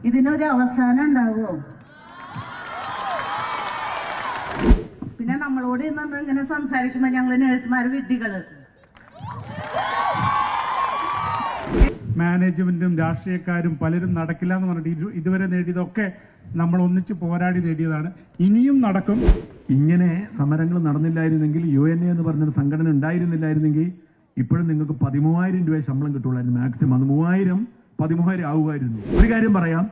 ഇതിനൊരു അവസാനം ഉണ്ടാവോ? പിന്നെ നമ്മളോട് ഇന്ന് ഇങ്ങനെ സംസാരിക്കുമ്പോ ഞങ്ങള് നഴ്സുമാർ വിഡ്ഢികള്. മാനേജ്മെന്റും രാഷ്ട്രീയക്കാരും പലരും നടക്കില്ല എന്ന് പറഞ്ഞിട്ട് ഇതുവരെ നേടിയതൊക്കെ നമ്മൾ ഒന്നിച്ച് പോരാടി നേടിയതാണ്. ഇനിയും നടക്കും. ഇങ്ങനെ സമരങ്ങൾ നടന്നില്ലായിരുന്നെങ്കിൽ UNA എന്ന് പറഞ്ഞൊരു സംഘടന ഉണ്ടായിരുന്നില്ലായിരുന്നെങ്കിൽ ഇപ്പോഴും നിങ്ങൾക്ക് 13,000 രൂപ ശമ്പളം കിട്ടുള്ളായിരുന്നു. മാക്സിമം അത് 13,000 ആവുമായിരുന്നു. ഒരു കാര്യം പറയാം,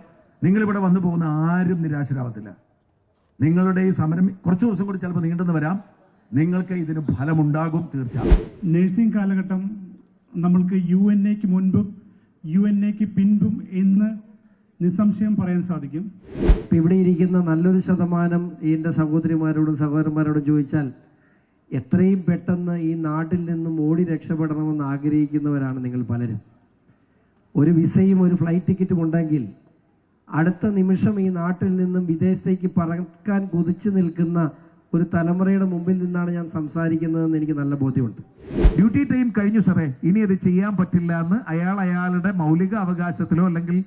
നിങ്ങളിവിടെ വന്നു പോകുന്ന ആരും നിരാശരാവത്തില്ല. നിങ്ങളുടെ ഈ സമരം കുറച്ച് ദിവസം കൂടി ചിലപ്പോൾ നീണ്ടെന്ന് വരാം. നിങ്ങൾക്ക് ഇതിന് ഫലമുണ്ടാകും തീർച്ചയായും. നഴ്സിംഗ് കാലഘട്ടം നമ്മൾക്ക് UNAക്ക് മുൻപും UNAക്ക് പിൻപും എന്ന് നിസ്സംശയം പറയാൻ സാധിക്കും. ഇവിടെ ഇരിക്കുന്ന നല്ലൊരു ശതമാനം എൻ്റെ സഹോദരിമാരോടും സഹോദരന്മാരോടും ചോദിച്ചാൽ എത്രയും പെട്ടെന്ന് ഈ നാട്ടിൽ നിന്നും ഓടി രക്ഷപ്പെടണമെന്ന് ആഗ്രഹിക്കുന്നവരാണ് നിങ്ങൾ പലരും. ഒരു വിസയും ഒരു ഫ്ലൈറ്റ് ടിക്കറ്റും ഉണ്ടെങ്കിൽ അടുത്ത നിമിഷം ഈ നാട്ടിൽ നിന്നും വിദേശത്തേക്ക് പറക്കാൻ കൊതിച്ചു നിൽക്കുന്ന ഒരു തലമുറയുടെ മുമ്പിൽ നിന്നാണ് ഞാൻ സംസാരിക്കുന്നതെന്ന് എനിക്ക് നല്ല ബോധ്യമുണ്ട്. ഡ്യൂട്ടി ടൈം കഴിഞ്ഞു സാറേ, ഇനി അത് ചെയ്യാൻ പറ്റില്ല എന്ന് അയാളുടെ മൗലിക അവകാശത്തിലോ അല്ലെങ്കിൽ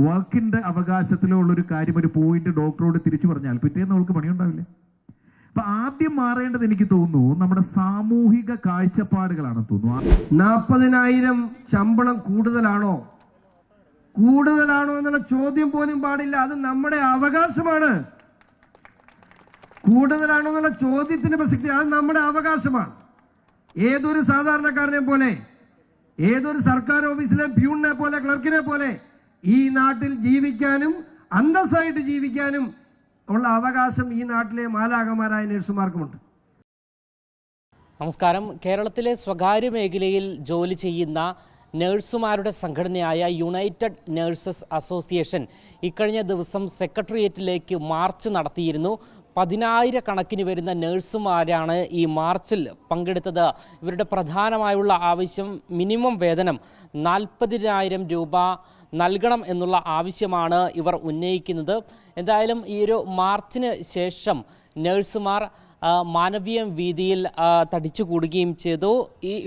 വർക്കിന്റെ അവകാശത്തിലോ ഉള്ളൊരു കാര്യം ഒരു പോയിന്റ് ഡോക്ടറോട് തിരിച്ചു പറഞ്ഞാൽ പിറ്റേന്ന് അവൾക്ക് പണിയുണ്ടാവില്ല. അപ്പൊ ആദ്യം മാറേണ്ടത് എനിക്ക് തോന്നുന്നു നമ്മുടെ സാമൂഹിക കാഴ്ചപ്പാടുകളാണ് തോന്നുന്നു. 40,000 ശമ്പളം കൂടുതലാണോ എന്നുള്ള ചോദ്യം പോലും പാടില്ല. അത് നമ്മുടെ അവകാശമാണ്. കൂടുതലാണോ എന്നുള്ള ചോദ്യത്തിന് പ്രസക്തി, അത് നമ്മുടെ അവകാശമാണ്. ഏതൊരു സാധാരണക്കാരനെ പോലെ, ഏതൊരു സർക്കാർ ഓഫീസിലെ പ്യൂണിനെ പോലെ, ക്ലർക്കിനെ പോലെ ഈ നാട്ടിൽ ജീവിക്കാനും അന്തസ്സായിട്ട് ജീവിക്കാനും ഉള്ള അവകാശം ഈ നാട്ടിലെ മാലാഖമാരായ നഴ്സുമാർക്കുമുണ്ട്. നമസ്കാരം. കേരളത്തിലെ സ്വകാര്യ മേഖലയിൽ ജോലി ചെയ്യുന്ന നഴ്സുമാരുടെ സംഘടനയായ യുണൈറ്റഡ് നഴ്സസ് അസോസിയേഷൻ ഇക്കഴിഞ്ഞ ദിവസം സെക്രട്ടേറിയറ്റിലേക്ക് മാർച്ച് നടത്തിയിരുന്നു. 10,000 കണക്കിന് വരുന്ന നഴ്സുമാരാണ് ഈ മാർച്ചിൽ പങ്കെടുത്തത്. ഇവരുടെ പ്രധാനമായുള്ള ആവശ്യം മിനിമം വേതനം 40,000 രൂപ നൽകണം എന്നുള്ള ആവശ്യമാണ് ഇവർ ഉന്നയിക്കുന്നത്. എന്തായാലും ഈ ഒരു മാർച്ചിന് ശേഷം നഴ്സുമാർ മാനവീയം വീതിയിൽ തടിച്ചുകൂടുകയും ചെയ്തു.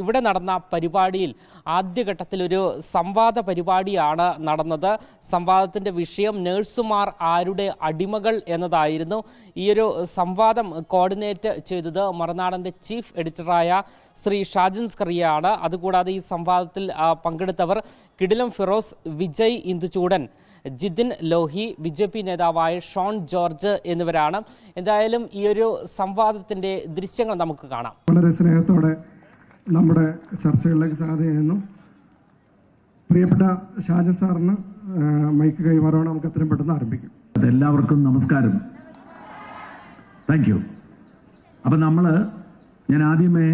ഇവിടെ നടന്ന പരിപാടിയിൽ ആദ്യഘട്ടത്തിലൊരു സംവാദ പരിപാടിയാണ് നടന്നത്. സംവാദത്തിൻ്റെ വിഷയം നഴ്സുമാർ ആരുടെ അടിമകൾ എന്നതായിരുന്നു. ഈ ഒരു സംവാദം കോർഡിനേറ്റ് ചെയ്തത് മറുനാടൻ്റെ ചീഫ് എഡിറ്ററായ ശ്രീ ഷാജിൻ സ്കറിയയാണ്. അതുകൂടാതെ ഈ സംവാദത്തിൽ പങ്കെടുത്തവർ കിടിലം ഫിറോസ്, വിജയ് ഇന്ദുചൂടൻ, ജിതിൻ ലോഹി, BJP നേതാവായ ഷോൺ ജോർജ് എന്നിവരാണ്. എന്തായാലും ഈ ഒരു സംവാദത്തിൻ്റെ ദൃശ്യങ്ങൾ നമുക്ക് കാണാം. വളരെ സ്നേഹത്തോടെ നമ്മുടെ ചർച്ചകളിലേക്ക് സ്വാഗതം ചെയ്യുന്നു. പ്രിയപ്പെട്ട ഷാജൻ സാറിന് മൈക്ക് കൈമാറുകയാണ്. നമുക്ക് എത്രയും പെട്ടെന്ന് ആരംഭിക്കും. എല്ലാവർക്കും നമസ്കാരം. Thank you. അപ്പം ഞാൻ ആദ്യമേ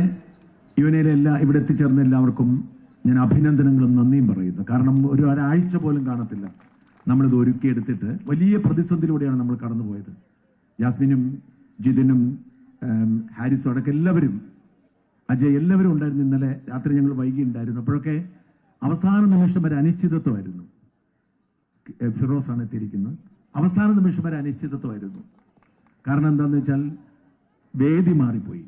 UNAയിലെ ഇവിടെ എത്തിച്ചേർന്ന എല്ലാവർക്കും ഞാൻ അഭിനന്ദനങ്ങളും നന്ദിയും പറയുന്നു. കാരണം ഒരാഴ്ച പോലും കാണത്തില്ല നമ്മളിത് ഒരുക്കിയെടുത്തിട്ട് വലിയ പ്രതിസന്ധിയിലൂടെയാണ് നമ്മൾ കടന്നുപോയത്. ജാസ്മിനും ജിതിനും ഹാരിസും അടക്കം എല്ലാവരും, അജയ് എല്ലാവരും ഉണ്ടായിരുന്നു. ഇന്നലെ രാത്രി ഞങ്ങൾ വൈകി ഉണ്ടായിരുന്നു. അപ്പോഴൊക്കെ അവസാന നിമിഷം വരെ അനിശ്ചിതത്വമായിരുന്നു. ഫിറോസാണ് എത്തിയിരിക്കുന്നത്. അവസാന നിമിഷം വരെ അനിശ്ചിതത്വമായിരുന്നു. കാരണം എന്താണെന്ന് വെച്ചാൽ വേദി മാറിപ്പോയി.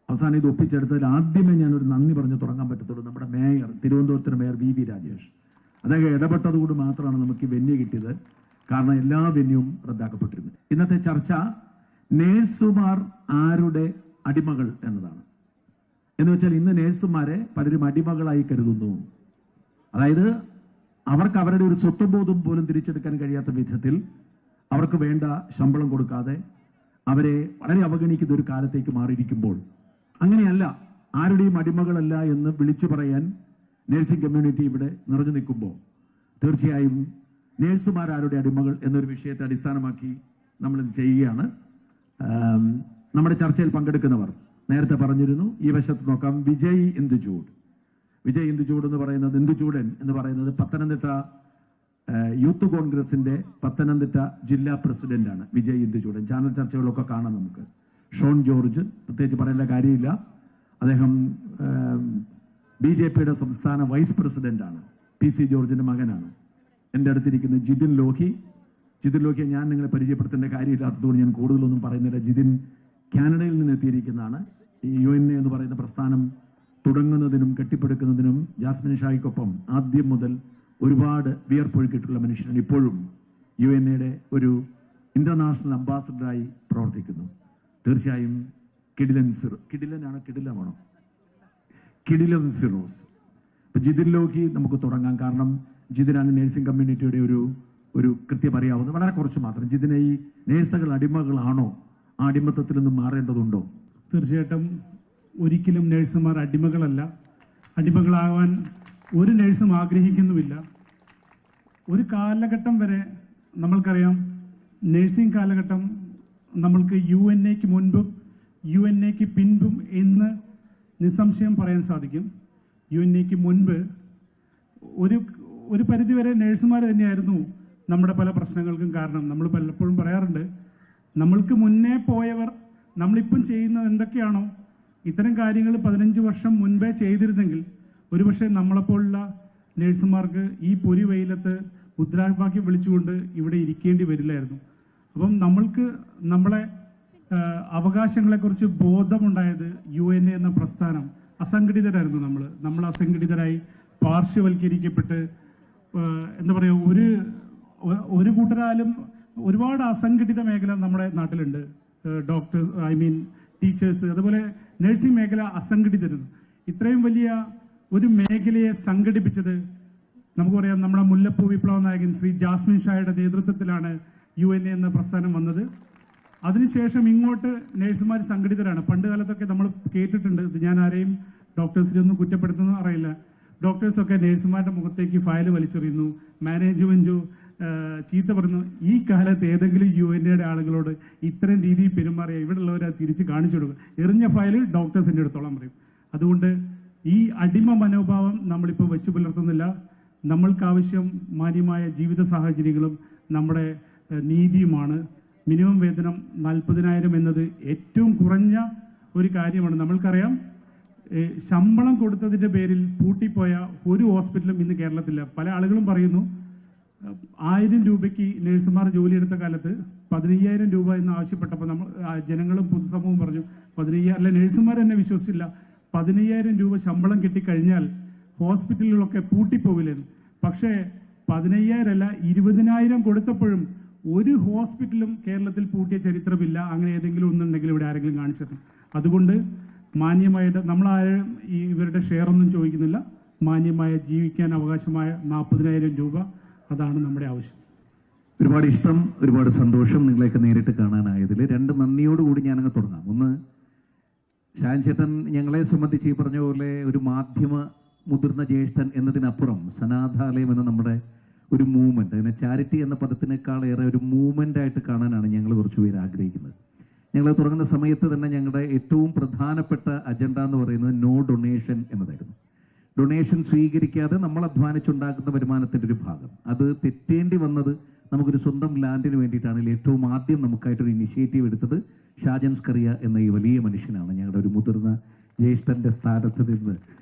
അവസാനം ഇത് ഒപ്പിച്ചെടുത്തതിൽ ആദ്യമേ ഞാനൊരു നന്ദി പറഞ്ഞ് തുടങ്ങാൻ പറ്റത്തുള്ളൂ നമ്മുടെ മേയർ, തിരുവനന്തപുരത്തിന് മേയർ VV രാജേഷ്. അദ്ദേഹം ഇടപെട്ടതുകൊണ്ട് മാത്രമാണ് നമുക്ക് ഈ വെന്യൂ കിട്ടിയത്. കാരണം എല്ലാ വെന്യൂവും റദ്ദാക്കപ്പെട്ടിരുന്നു. ഇന്നത്തെ ചർച്ച നേഴ്സുമാർ ആരുടെ അടിമകൾ എന്നതാണ്. എന്ന് വെച്ചാൽ ഇന്ന് നേഴ്സുമാരെ പലരും അടിമകളായി കരുതുന്നു. അതായത് അവർക്ക് അവരുടെ ഒരു സ്വത്വബോധം പോലും തിരിച്ചെടുക്കാൻ കഴിയാത്ത വിധത്തിൽ അവർക്ക് വേണ്ട ശമ്പളം കൊടുക്കാതെ അവരെ വളരെ അവഗണിക്കുന്ന ഒരു കാലത്തേക്ക് മാറിയിരിക്കുമ്പോൾ, അങ്ങനെയല്ല, ആരുടെയും അടിമകളല്ല എന്ന് വിളിച്ചു പറയാൻ നേഴ്സിംഗ് കമ്മ്യൂണിറ്റി ഇവിടെ നിറഞ്ഞു നിൽക്കുമ്പോൾ തീർച്ചയായും നേഴ്സുമാരാരുടെ അടിമകൾ എന്നൊരു വിഷയത്തെ അടിസ്ഥാനമാക്കി നമ്മളിത് ചെയ്യുകയാണ്. നമ്മുടെ ചർച്ചയിൽ പങ്കെടുക്കുന്നവർ നേരത്തെ പറഞ്ഞിരുന്നു. ഈ വശത്ത് നോക്കാം. വിജയ് ഇന്ദുചൂഡ് ഇന്ദുചൂടൻ എന്ന് പറയുന്നത് പത്തനംതിട്ട യൂത്ത് കോൺഗ്രസിന്റെ പത്തനംതിട്ട ജില്ലാ പ്രസിഡന്റാണ്. വിജയ് ഇന്ദുചൂടൻ ചാനൽ ചർച്ചകളൊക്കെ കാണാം നമുക്ക്. ഷോൺ ജോർജ് പ്രത്യേകിച്ച് പറയേണ്ട കാര്യമില്ല. അദ്ദേഹം BJPയുടെ സംസ്ഥാന വൈസ് പ്രസിഡന്റാണ്. PC ജോർജിന്റെ മകനാണ്. എൻ്റെ അടുത്തിരിക്കുന്ന ജിതിൻ ലോഹിയെ ഞാൻ നിങ്ങളെ പരിചയപ്പെടുത്തേണ്ട കാര്യമില്ലാത്തതുകൊണ്ട് ഞാൻ കൂടുതലൊന്നും പറയുന്നില്ല. ജിതിൻ കാനഡയിൽ നിന്ന് എത്തിയിരിക്കുന്നതാണ്. ഈ UNA എന്ന് പറയുന്ന പ്രസ്ഥാനം തുടങ്ങുന്നതിനും കെട്ടിപ്പടുക്കുന്നതിനും ജാസ്മിൻ ഷായ്ക്കൊപ്പം ആദ്യം മുതൽ ഒരുപാട് വിയർപ്പൊഴുക്കിയിട്ടുള്ള മനുഷ്യനാണ്. ഇപ്പോഴും UNA ഒരു ഇന്റർനാഷണൽ അംബാസഡറായി പ്രവർത്തിക്കുന്നു. തീർച്ചയായും കിടിലൻ ഫിറോസ്. അപ്പൊ ജിതിനിലേക്ക് നമുക്ക് തുടങ്ങാം. കാരണം ജിതിനാണ് നേഴ്സിംഗ് കമ്മ്യൂണിറ്റിയുടെ ഒരു കൃത്യം അറിയാവുന്നത്. വളരെ കുറച്ച് മാത്രം. ജിതിനെ ഈ നേഴ്സുകൾ അടിമകളാണോ? ആ അടിമത്തത്തിൽ നിന്ന് മാറേണ്ടതുണ്ടോ? തീർച്ചയായിട്ടും ഒരിക്കലും നേഴ്സുമാർ അടിമകളല്ല. അടിമകളാവാൻ ഒരു നേഴ്സും ആഗ്രഹിക്കുന്നുമില്ല. ഒരു കാലഘട്ടം വരെ നമ്മൾക്കറിയാം, നേഴ്സിംഗ് കാലഘട്ടം നമ്മൾക്ക് UNAക്ക് മുൻപും UNAക്ക് പിൻപും എന്ന് നിസ്സംശയം പറയാൻ സാധിക്കും. UNAക്ക് മുൻപ് ഒരു പരിധിവരെ നേഴ്സുമാർ തന്നെയായിരുന്നു നമ്മുടെ പല പ്രശ്നങ്ങൾക്കും കാരണം. നമ്മൾ പലപ്പോഴും പറയാറുണ്ട്, നമ്മൾക്ക് മുന്നേ പോയവർ നമ്മളിപ്പം ചെയ്യുന്നത് എന്തൊക്കെയാണോ ഇത്തരം കാര്യങ്ങൾ 15 വർഷം മുൻപേ ചെയ്തിരുന്നെങ്കിൽ ഒരുപക്ഷെ നമ്മളെപ്പോലുള്ള നേഴ്സുമാർക്ക് ഈ പൊരി വെയിലത്ത് മുദ്രാവാക്യം വിളിച്ചുകൊണ്ട് ഇവിടെ ഇരിക്കേണ്ടി വരില്ലായിരുന്നു. അപ്പം നമ്മൾക്ക് നമ്മളെ അവകാശങ്ങളെക്കുറിച്ച് ബോധമുണ്ടായത് UNA എന്ന പ്രസ്ഥാനം. അസംഘടിതരായിരുന്നു നമ്മൾ അസംഘടിതരായി പാർശ്വവൽക്കരിക്കപ്പെട്ട് എന്താ പറയുക, ഒരു കൂട്ടരാലും ഒരുപാട് അസംഘടിത മേഖല നമ്മുടെ നാട്ടിലുണ്ട്. ഡോക്ടേഴ്സ്, ടീച്ചേഴ്സ്, അതുപോലെ നഴ്സിംഗ് മേഖല അസംഘടിതരുന്നു. ഇത്രയും വലിയ ഒരു മേഖലയെ സംഘടിപ്പിച്ചത് നമുക്ക് പറയാം, നമ്മുടെ മുല്ലപ്പൂ വിപ്ലവ നായകൻ ശ്രീ ജാസ്മിൻ ഷായുടെ നേതൃത്വത്തിലാണ് UNA എന്ന പ്രസ്ഥാനം വന്നത്. അതിനുശേഷം ഇങ്ങോട്ട് നേഴ്സുമാർ സംഘടിതരാണ്. പണ്ട് കാലത്തൊക്കെ നമ്മൾ കേട്ടിട്ടുണ്ട്, ഞാൻ ആരെയും ഡോക്ടേഴ്സിനെ ഒന്നും കുറ്റപ്പെടുത്തുന്നു അറിയില്ല, ഡോക്ടേഴ്സൊക്കെ നേഴ്സുമാരുടെ മുഖത്തേക്ക് ഫയൽ വലിച്ചെറിയുന്നു, മാനേജ്മെന്റ് ചീത്ത പറയുന്നു. ഈ കാലത്ത് ഏതെങ്കിലും UNAയുടെ ആളുകളോട് ഇത്തരം രീതിയിൽ പെരുമാറിയ ഇവിടെയുള്ളവരെ തിരിച്ച് കാണിച്ചു കൊടുക്കും. എറിഞ്ഞ ഫയൽ ഡോക്ടേഴ്സിൻ്റെ അടുത്തോളം പറയും. അതുകൊണ്ട് ഈ അടിമ മനോഭാവം നമ്മളിപ്പോൾ വെച്ചു പുലർത്തുന്നില്ല. നമ്മൾക്കാവശ്യം മാന്യമായ ജീവിത സാഹചര്യങ്ങളും നമ്മുടെ നീതിയുമാണ്. മിനിമം വേതനം 40,000 എന്നത് ഏറ്റവും കുറഞ്ഞ ഒരു കാര്യമാണ്. നമ്മൾക്കറിയാം, ശമ്പളം കൊടുത്തതിൻ്റെ പേരിൽ പൂട്ടിപ്പോയ ഒരു ഹോസ്പിറ്റലും ഇന്ന് കേരളത്തില്ല. പല ആളുകളും പറയുന്നു 1000 രൂപയ്ക്ക് നഴ്സുമാർ ജോലിയെടുത്ത കാലത്ത് 15,000 രൂപ എന്ന് ആവശ്യപ്പെട്ടപ്പോൾ നമ്മൾ ജനങ്ങളും പൊതുസമൂഹവും പറഞ്ഞു 15,000 അല്ല, നഴ്സുമാർ തന്നെ വിശ്വസിച്ചില്ല. 15,000 രൂപ ശമ്പളം കിട്ടിക്കഴിഞ്ഞാൽ ഹോസ്പിറ്റലുകളൊക്കെ പൂട്ടിപ്പോവില്ലെന്ന്. പക്ഷേ 15,000 അല്ല, 20,000 കൊടുത്തപ്പോഴും ഒരു ഹോസ്പിറ്റലും കേരളത്തിൽ പൂട്ടിയ ചരിത്രമില്ല. അങ്ങനെ ഏതെങ്കിലും ഒന്നുണ്ടെങ്കിൽ ഇവിടെ ആരെങ്കിലും കാണിച്ചത്. അതുകൊണ്ട് മാന്യമായിട്ട് നമ്മളാരും ഇവരുടെ ഷെയർ ഒന്നും ചോദിക്കുന്നില്ല. മാന്യമായ ജീവിക്കാൻ അവകാശമായ 40,000 രൂപ, അതാണ് നമ്മുടെ ആവശ്യം. ഒരുപാട് ഇഷ്ടം, ഒരുപാട് സന്തോഷം നിങ്ങളെയൊക്കെ നേരിട്ട് കാണാനായതിൽ. 2 നന്ദിയോടുകൂടി ഞാനങ്ങ് തുടങ്ങാം. ഒന്ന്, ഷാൻ ചേട്ടൻ ഞങ്ങളെ സംബന്ധിച്ച് ഈ പറഞ്ഞ പോലെ ഒരു മാധ്യമ മുതിർന്ന ജ്യേഷ്ഠൻ എന്നതിനപ്പുറം സനാഥാലയം എന്ന നമ്മുടെ ഒരു മൂവ്മെന്റ്, അതിനെ ചാരിറ്റി എന്ന പദത്തിനേക്കാളേറെ ഒരു മൂവ്മെന്റ് ആയിട്ട് കാണാനാണ് ഞങ്ങൾ കുറച്ചുപേർ ആഗ്രഹിക്കുന്നത്. ഞങ്ങൾ തുടങ്ങുന്ന സമയത്ത് തന്നെ ഞങ്ങളുടെ ഏറ്റവും പ്രധാനപ്പെട്ട അജണ്ട എന്ന് പറയുന്നത് നോ ഡൊണേഷൻ എന്നതായിരുന്നു. ഡൊണേഷൻ സ്വീകരിക്കാതെ നമ്മൾ അധ്വാനിച്ചുണ്ടാക്കുന്ന വരുമാനത്തിൻ്റെ ഒരു ഭാഗം അത് തെറ്റേണ്ടി വന്നത് നമുക്കൊരു സ്വന്തം ലാൻഡിന് വേണ്ടിയിട്ടാണെങ്കിൽ ഏറ്റവും ആദ്യം നമുക്കായിട്ടൊരു ഇനിഷ്യേറ്റീവ് എടുത്തത് ഷാജൻ സ്കറിയ എന്ന ഈ വലിയ മനുഷ്യനാണ്. ഞങ്ങളുടെ ഒരു മുതിർന്ന ജ്യേഷ്ഠൻ്റെ സ്ഥാനത്ത് നിന്ന്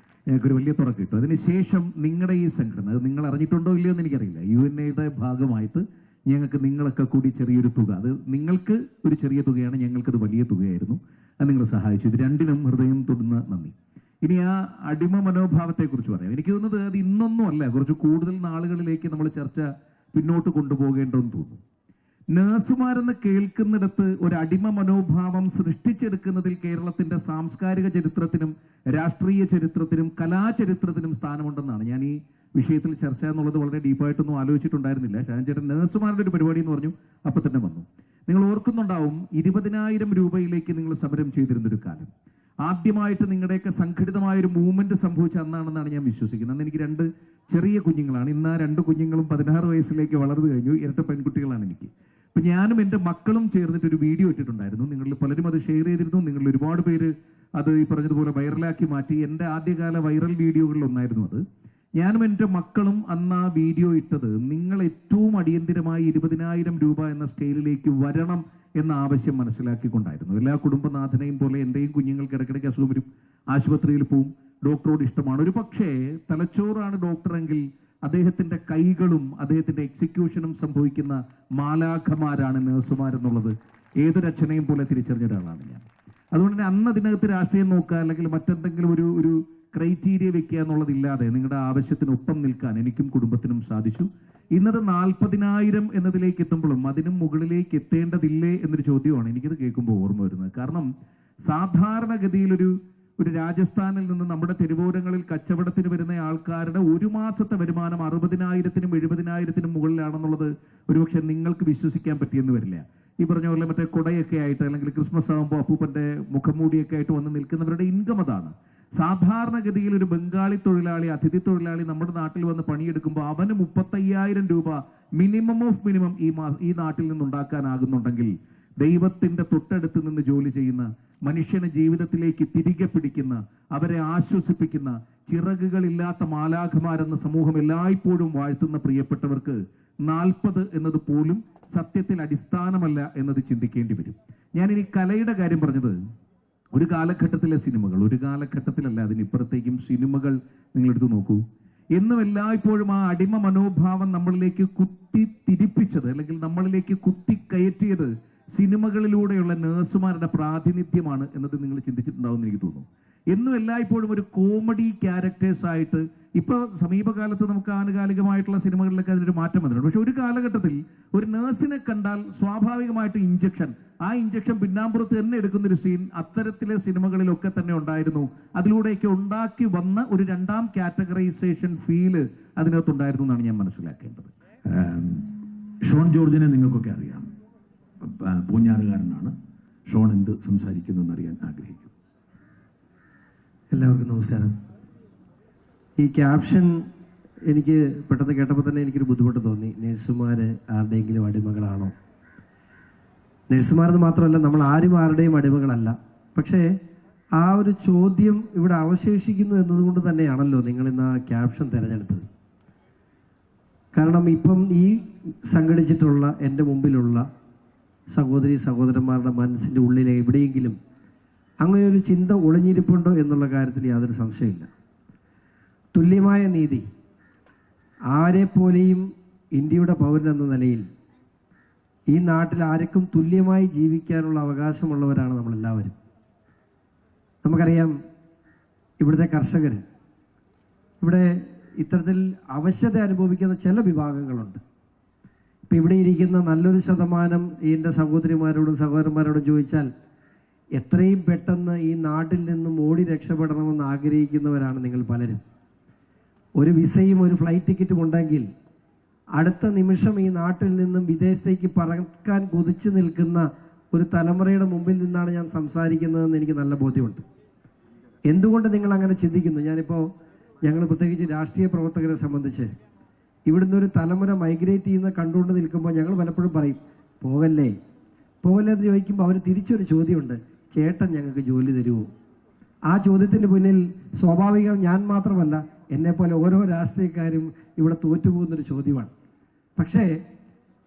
ഞങ്ങൾക്കൊരു വലിയ തുറക്ക് കിട്ടും. അതിനുശേഷം നിങ്ങളുടെ ഈ സംഘടന, അത് നിങ്ങൾ അറിഞ്ഞിട്ടുണ്ടോ ഇല്ലയോ എന്ന് എനിക്കറിയില്ല, UNAയുടെ ഭാഗമായിട്ട് ഞങ്ങൾക്ക് നിങ്ങളൊക്കെ കൂടി ചെറിയൊരു തുക, അത് നിങ്ങൾക്ക് ഒരു ചെറിയ തുകയാണ്, ഞങ്ങൾക്കത് വലിയ തുകയായിരുന്നു. അത് നിങ്ങൾ സഹായിച്ചു. ഇത് രണ്ടിനും ഹൃദയം തൊടുന്ന നന്ദി. ഇനി ആ അടിമ മനോഭാവത്തെക്കുറിച്ച് പറയാം. എനിക്ക് തോന്നുന്നത് അത് ഇന്നൊന്നും അല്ല, കുറച്ച് കൂടുതൽ നാളുകളിലേക്ക് നമ്മൾ ചർച്ച പിന്നോട്ട് കൊണ്ടുപോകേണ്ടെന്ന് തോന്നുന്നു. നഴ്സുമാരെന്ന് കേൾക്കുന്നിടത്ത് ഒരു അടിമ മനോഭാവം സൃഷ്ടിച്ചെടുക്കുന്നതിൽ കേരളത്തിന്റെ സാംസ്കാരിക ചരിത്രത്തിനും രാഷ്ട്രീയ ചരിത്രത്തിനും കലാചരിത്രത്തിനും സ്ഥാനമുണ്ടെന്നാണ് ഞാൻ ഈ വിഷയത്തിൽ ചർച്ച എന്നുള്ളത് വളരെ ഡീപ്പായിട്ടൊന്നും ആലോചിച്ചിട്ടുണ്ടായിരുന്നില്ല. ഷാൻ ചേട്ടൻ നഴ്സുമാരുടെ ഒരു പരിപാടി എന്ന് പറഞ്ഞു, അപ്പൊ തന്നെ വന്നു. നിങ്ങൾ ഓർക്കുന്നുണ്ടാവും, 20,000 രൂപയിലേക്ക് നിങ്ങൾ സമരം ചെയ്തിരുന്നൊരു കാലം. ആദ്യമായിട്ട് നിങ്ങളുടെയൊക്കെ സംഘടിതമായൊരു മൂവ്മെന്റ് സംഭവിച്ച അന്നാണെന്നാണ് ഞാൻ വിശ്വസിക്കുന്നത്. അന്ന് എനിക്ക് 2 ചെറിയ കുഞ്ഞുങ്ങളാണ്. ഇന്ന് ആ 2 കുഞ്ഞുങ്ങളും 16 വയസ്സിലേക്ക് വളർന്നു കഴിഞ്ഞു. ഇരട്ട പെൺകുട്ടികളാണ് എനിക്ക്. അപ്പൊ ഞാനും എൻ്റെ മക്കളും ചേർന്നിട്ടൊരു വീഡിയോ ഇട്ടിട്ടുണ്ടായിരുന്നു. നിങ്ങളിൽ പലരും അത് ഷെയർ ചെയ്തിരുന്നു. നിങ്ങളിൽ ഒരുപാട് പേര് അത് ഈ പറഞ്ഞതുപോലെ വൈറലാക്കി മാറ്റി. എൻ്റെ ആദ്യകാല വൈറൽ വീഡിയോകളിൽ ഒന്നായിരുന്നു അത്. ഞാനും എൻ്റെ മക്കളും അന്ന് ആ വീഡിയോ ഇട്ടത് നിങ്ങൾ ഏറ്റവും അടിയന്തിരമായി 20,000 രൂപ എന്ന സ്കെയിലിലേക്ക് വരണം എന്ന ആവശ്യം മനസ്സിലാക്കിക്കൊണ്ടായിരുന്നു. എല്ലാ കുടുംബനാഥനെയും പോലെ എൻ്റെയും കുഞ്ഞുങ്ങൾക്ക് ഇടയ്ക്കിടയ്ക്ക് അസുഖം വരും, ആശുപത്രിയിൽ പോവും, ഡോക്ടറോട് ഇഷ്ടമാണ്. ഒരു പക്ഷേ തലച്ചോറാണ് ഡോക്ടറെങ്കിൽ അദ്ദേഹത്തിന്റെ കൈകളും അദ്ദേഹത്തിന്റെ എക്സിക്യൂഷനും സംഭവിക്കുന്ന മാലാഖമാരാണ് നഴ്സുമാരെന്നുള്ളത് ഏതൊരച്ഛനെയും പോലെ തിരിച്ചറിഞ്ഞ ഒരാളാണ് ഞാൻ. അതുകൊണ്ട് തന്നെ അന്ന് അതിനകത്ത് രാഷ്ട്രീയം നോക്കുക അല്ലെങ്കിൽ മറ്റെന്തെങ്കിലും ഒരു ക്രൈറ്റീരിയ വെക്കുക എന്നുള്ളതില്ലാതെ നിങ്ങളുടെ ആവശ്യത്തിനൊപ്പം നിൽക്കാൻ എനിക്കും കുടുംബത്തിനും സാധിച്ചു. ഇന്നത് 40,000 എന്നതിലേക്ക് എത്തുമ്പോഴും അതിനും മുകളിലേക്ക് എത്തേണ്ടതില്ലേ എന്നൊരു ചോദ്യമാണ് എനിക്കത് കേൾക്കുമ്പോൾ ഓർമ്മ വരുന്നത്. കാരണം സാധാരണഗതിയിൽ ഒരു രാജസ്ഥാനിൽ നിന്ന് നമ്മുടെ തെരുവോരങ്ങളിൽ കച്ചവടത്തിന് വരുന്ന ആൾക്കാരുടെ ഒരു മാസത്തെ വരുമാനം 60,000-നും 70,000-നും മുകളിലാണെന്നുള്ളത് ഒരുപക്ഷെ നിങ്ങൾക്ക് വിശ്വസിക്കാൻ പറ്റിയെന്ന് വരില്ല. ഈ പറഞ്ഞ പോലെ മറ്റേ കുടയൊക്കെ ആയിട്ട് അല്ലെങ്കിൽ ക്രിസ്മസ് ആകുമ്പോൾ അപ്പൂപ്പന്റെ മുഖംമൂടിയൊക്കെ ആയിട്ട് വന്ന് നിൽക്കുന്നവരുടെ ഇൻകം അതാണ്. സാധാരണഗതിയിൽ ഒരു ബംഗാളി തൊഴിലാളി, അതിഥി തൊഴിലാളി നമ്മുടെ നാട്ടിൽ വന്ന് പണിയെടുക്കുമ്പോൾ അവന് 35,000 രൂപ മിനിമം ഓഫ് മിനിമം ഈ നാട്ടിൽ നിന്നുണ്ടാക്കാനാകുന്നുണ്ടെങ്കിൽ ദൈവത്തിന്റെ തൊട്ടടുത്ത് നിന്ന് ജോലി ചെയ്യുന്ന, മനുഷ്യനെ ജീവിതത്തിലേക്ക് തിരികെ പിടിക്കുന്ന, അവരെ ആശ്വസിപ്പിക്കുന്ന, ചിറകുകളില്ലാത്ത മാലാഖമാരെന്ന സമൂഹം എല്ലായ്പ്പോഴും വാഴ്ത്തുന്ന പ്രിയപ്പെട്ടവർക്ക് 40 എന്നത് പോലും സത്യത്തിൽ അടിസ്ഥാനമല്ല എന്നത് ചിന്തിക്കേണ്ടി വരും. ഞാനിനി കലയുടെ കാര്യം പറഞ്ഞത് ഒരു കാലഘട്ടത്തിലെ സിനിമകൾ, ഒരു കാലഘട്ടത്തിലല്ല അതിനിപ്പുറത്തേക്കും സിനിമകൾ നിങ്ങളെടുത്ത് നോക്കൂ. എന്നും എല്ലായ്പ്പോഴും ആ അടിമ മനോഭാവം നമ്മളിലേക്ക് കുത്തി തിരിപ്പിച്ചത് അല്ലെങ്കിൽ നമ്മളിലേക്ക് കുത്തി കയറ്റിയത് സിനിമകളിലൂടെയുള്ള നഴ്സുമാരുടെ പ്രാതിനിധ്യമാണ് എന്നത് നിങ്ങൾ ചിന്തിച്ചിട്ടുണ്ടാവുമെന്ന് എനിക്ക് തോന്നുന്നു. എന്നും എല്ലായ്പ്പോഴും ഒരു കോമഡി ക്യാരക്ടേഴ്സ് ആയിട്ട്, ഇപ്പോൾ സമീപകാലത്ത് നമുക്ക് ആനുകാലികമായിട്ടുള്ള സിനിമകളിലൊക്കെ അതിനൊരു മാറ്റം വന്നിട്ടുണ്ട്. പക്ഷെ ഒരു കാലഘട്ടത്തിൽ ഒരു നഴ്സിനെ കണ്ടാൽ സ്വാഭാവികമായിട്ട് ആ ഇഞ്ചക്ഷൻ പിന്നാമ്പുറത്ത് തന്നെ എടുക്കുന്നൊരു സീൻ അത്തരത്തിലെ സിനിമകളിലൊക്കെ തന്നെ ഉണ്ടായിരുന്നു. അതിലൂടെയൊക്കെ ഉണ്ടാക്കി വന്ന ഒരു രണ്ടാം കാറ്റഗറൈസേഷൻ ഫീല് അതിനകത്തുണ്ടായിരുന്നു എന്നാണ് ഞാൻ മനസ്സിലാക്കേണ്ടത്. ഷോൺ ജോർജിനെ നിങ്ങൾക്കൊക്കെ അറിയാം, പൂഞ്ഞാറുകാരനാണ്. ഷോൺ എന്ത് സംസാരിക്കുന്നു എന്നറിയാൻ ആഗ്രഹിക്കും. എല്ലാവർക്കും നമസ്കാരം. ഈ ക്യാപ്ഷൻ എനിക്ക് പെട്ടെന്ന് കേട്ടപ്പോൾ തന്നെ എനിക്കൊരു ബുദ്ധിമുട്ട് തോന്നി. നഴ്സുമാർ ആരുടെയെങ്കിലും അടിമകളാണോ? നഴ്സുമാരെന്ന് മാത്രമല്ല, നമ്മൾ ആരുടെയും അടിമകളല്ല. പക്ഷേ ആ ഒരു ചോദ്യം ഇവിടെ അവശേഷിക്കുന്നു എന്നതുകൊണ്ട് തന്നെയാണല്ലോ നിങ്ങൾ ഇന്ന് ആ ക്യാപ്ഷൻ തിരഞ്ഞെടുത്തത്. കാരണം ഇപ്പം ഈ സംഘടിച്ചിട്ടുള്ള എൻ്റെ മുമ്പിലുള്ള സഹോദരന്മാരുടെ മനസ്സിൻ്റെ ഉള്ളിൽ എവിടെയെങ്കിലും അങ്ങനെ ഒരു ചിന്ത ഒളിഞ്ഞിരിപ്പുണ്ടോ എന്നുള്ള കാര്യത്തിൽ യാതൊരു സംശയമില്ല. തുല്യമായ നീതി, ആരെപ്പോലെയും ഇന്ത്യയുടെ പൗരൻ എന്ന നിലയിൽ ഈ നാട്ടിൽ ആർക്കും തുല്യമായി ജീവിക്കാനുള്ള അവകാശമുള്ളവരാണ് നമ്മളെല്ലാവരും. നമുക്കറിയാം, ഇവിടുത്തെ കർഷകർ, ഇവിടെ ഇത്തരത്തിൽ അവശത അനുഭവിക്കുന്ന ചില വിഭാഗങ്ങളുണ്ട്. ഇപ്പം ഇവിടെ ഇരിക്കുന്ന നല്ലൊരു ശതമാനം എൻ്റെ സഹോദരിമാരോടും സഹോദരന്മാരോടും ചോദിച്ചാൽ എത്രയും പെട്ടെന്ന് ഈ നാട്ടിൽ നിന്നും ഓടി രക്ഷപ്പെടണമെന്ന് ആഗ്രഹിക്കുന്നവരാണ് നിങ്ങൾ പലരും. ഒരു വിസയും ഒരു ഫ്ലൈറ്റ് ടിക്കറ്റും ഉണ്ടെങ്കിൽ അടുത്ത നിമിഷം ഈ നാട്ടിൽ നിന്നും വിദേശത്തേക്ക് പറക്കാൻ കൊതിച്ചു നിൽക്കുന്ന ഒരു തലമുറയുടെ മുമ്പിൽ നിന്നാണ് ഞാൻ സംസാരിക്കുന്നതെന്ന് എനിക്ക് നല്ല ബോധ്യമുണ്ട്. എന്തുകൊണ്ട് നിങ്ങൾ അങ്ങനെ ചിന്തിക്കുന്നു? ഞങ്ങൾ പ്രത്യേകിച്ച് രാഷ്ട്രീയ പ്രവർത്തകരെ സംബന്ധിച്ച് ഇവിടുന്ന് ഒരു തലമുറ മൈഗ്രേറ്റ് ചെയ്യുന്ന കണ്ടുകൊണ്ട് നിൽക്കുമ്പോൾ ഞങ്ങൾ പലപ്പോഴും പറയും, പോകല്ലേ എന്ന് ചോദിക്കുമ്പോൾ അവർ തിരിച്ചൊരു ചോദ്യമുണ്ട്, ചേട്ടൻ ഞങ്ങൾക്ക് ജോലി തരുമോ? ആ ചോദ്യത്തിന് മുന്നിൽ സ്വാഭാവികം ഞാൻ മാത്രമല്ല, എന്നെപ്പോലെ ഓരോ രാഷ്ട്രീയക്കാരും ഇവിടെ തോറ്റുപോകുന്നൊരു ചോദ്യമാണ്. പക്ഷേ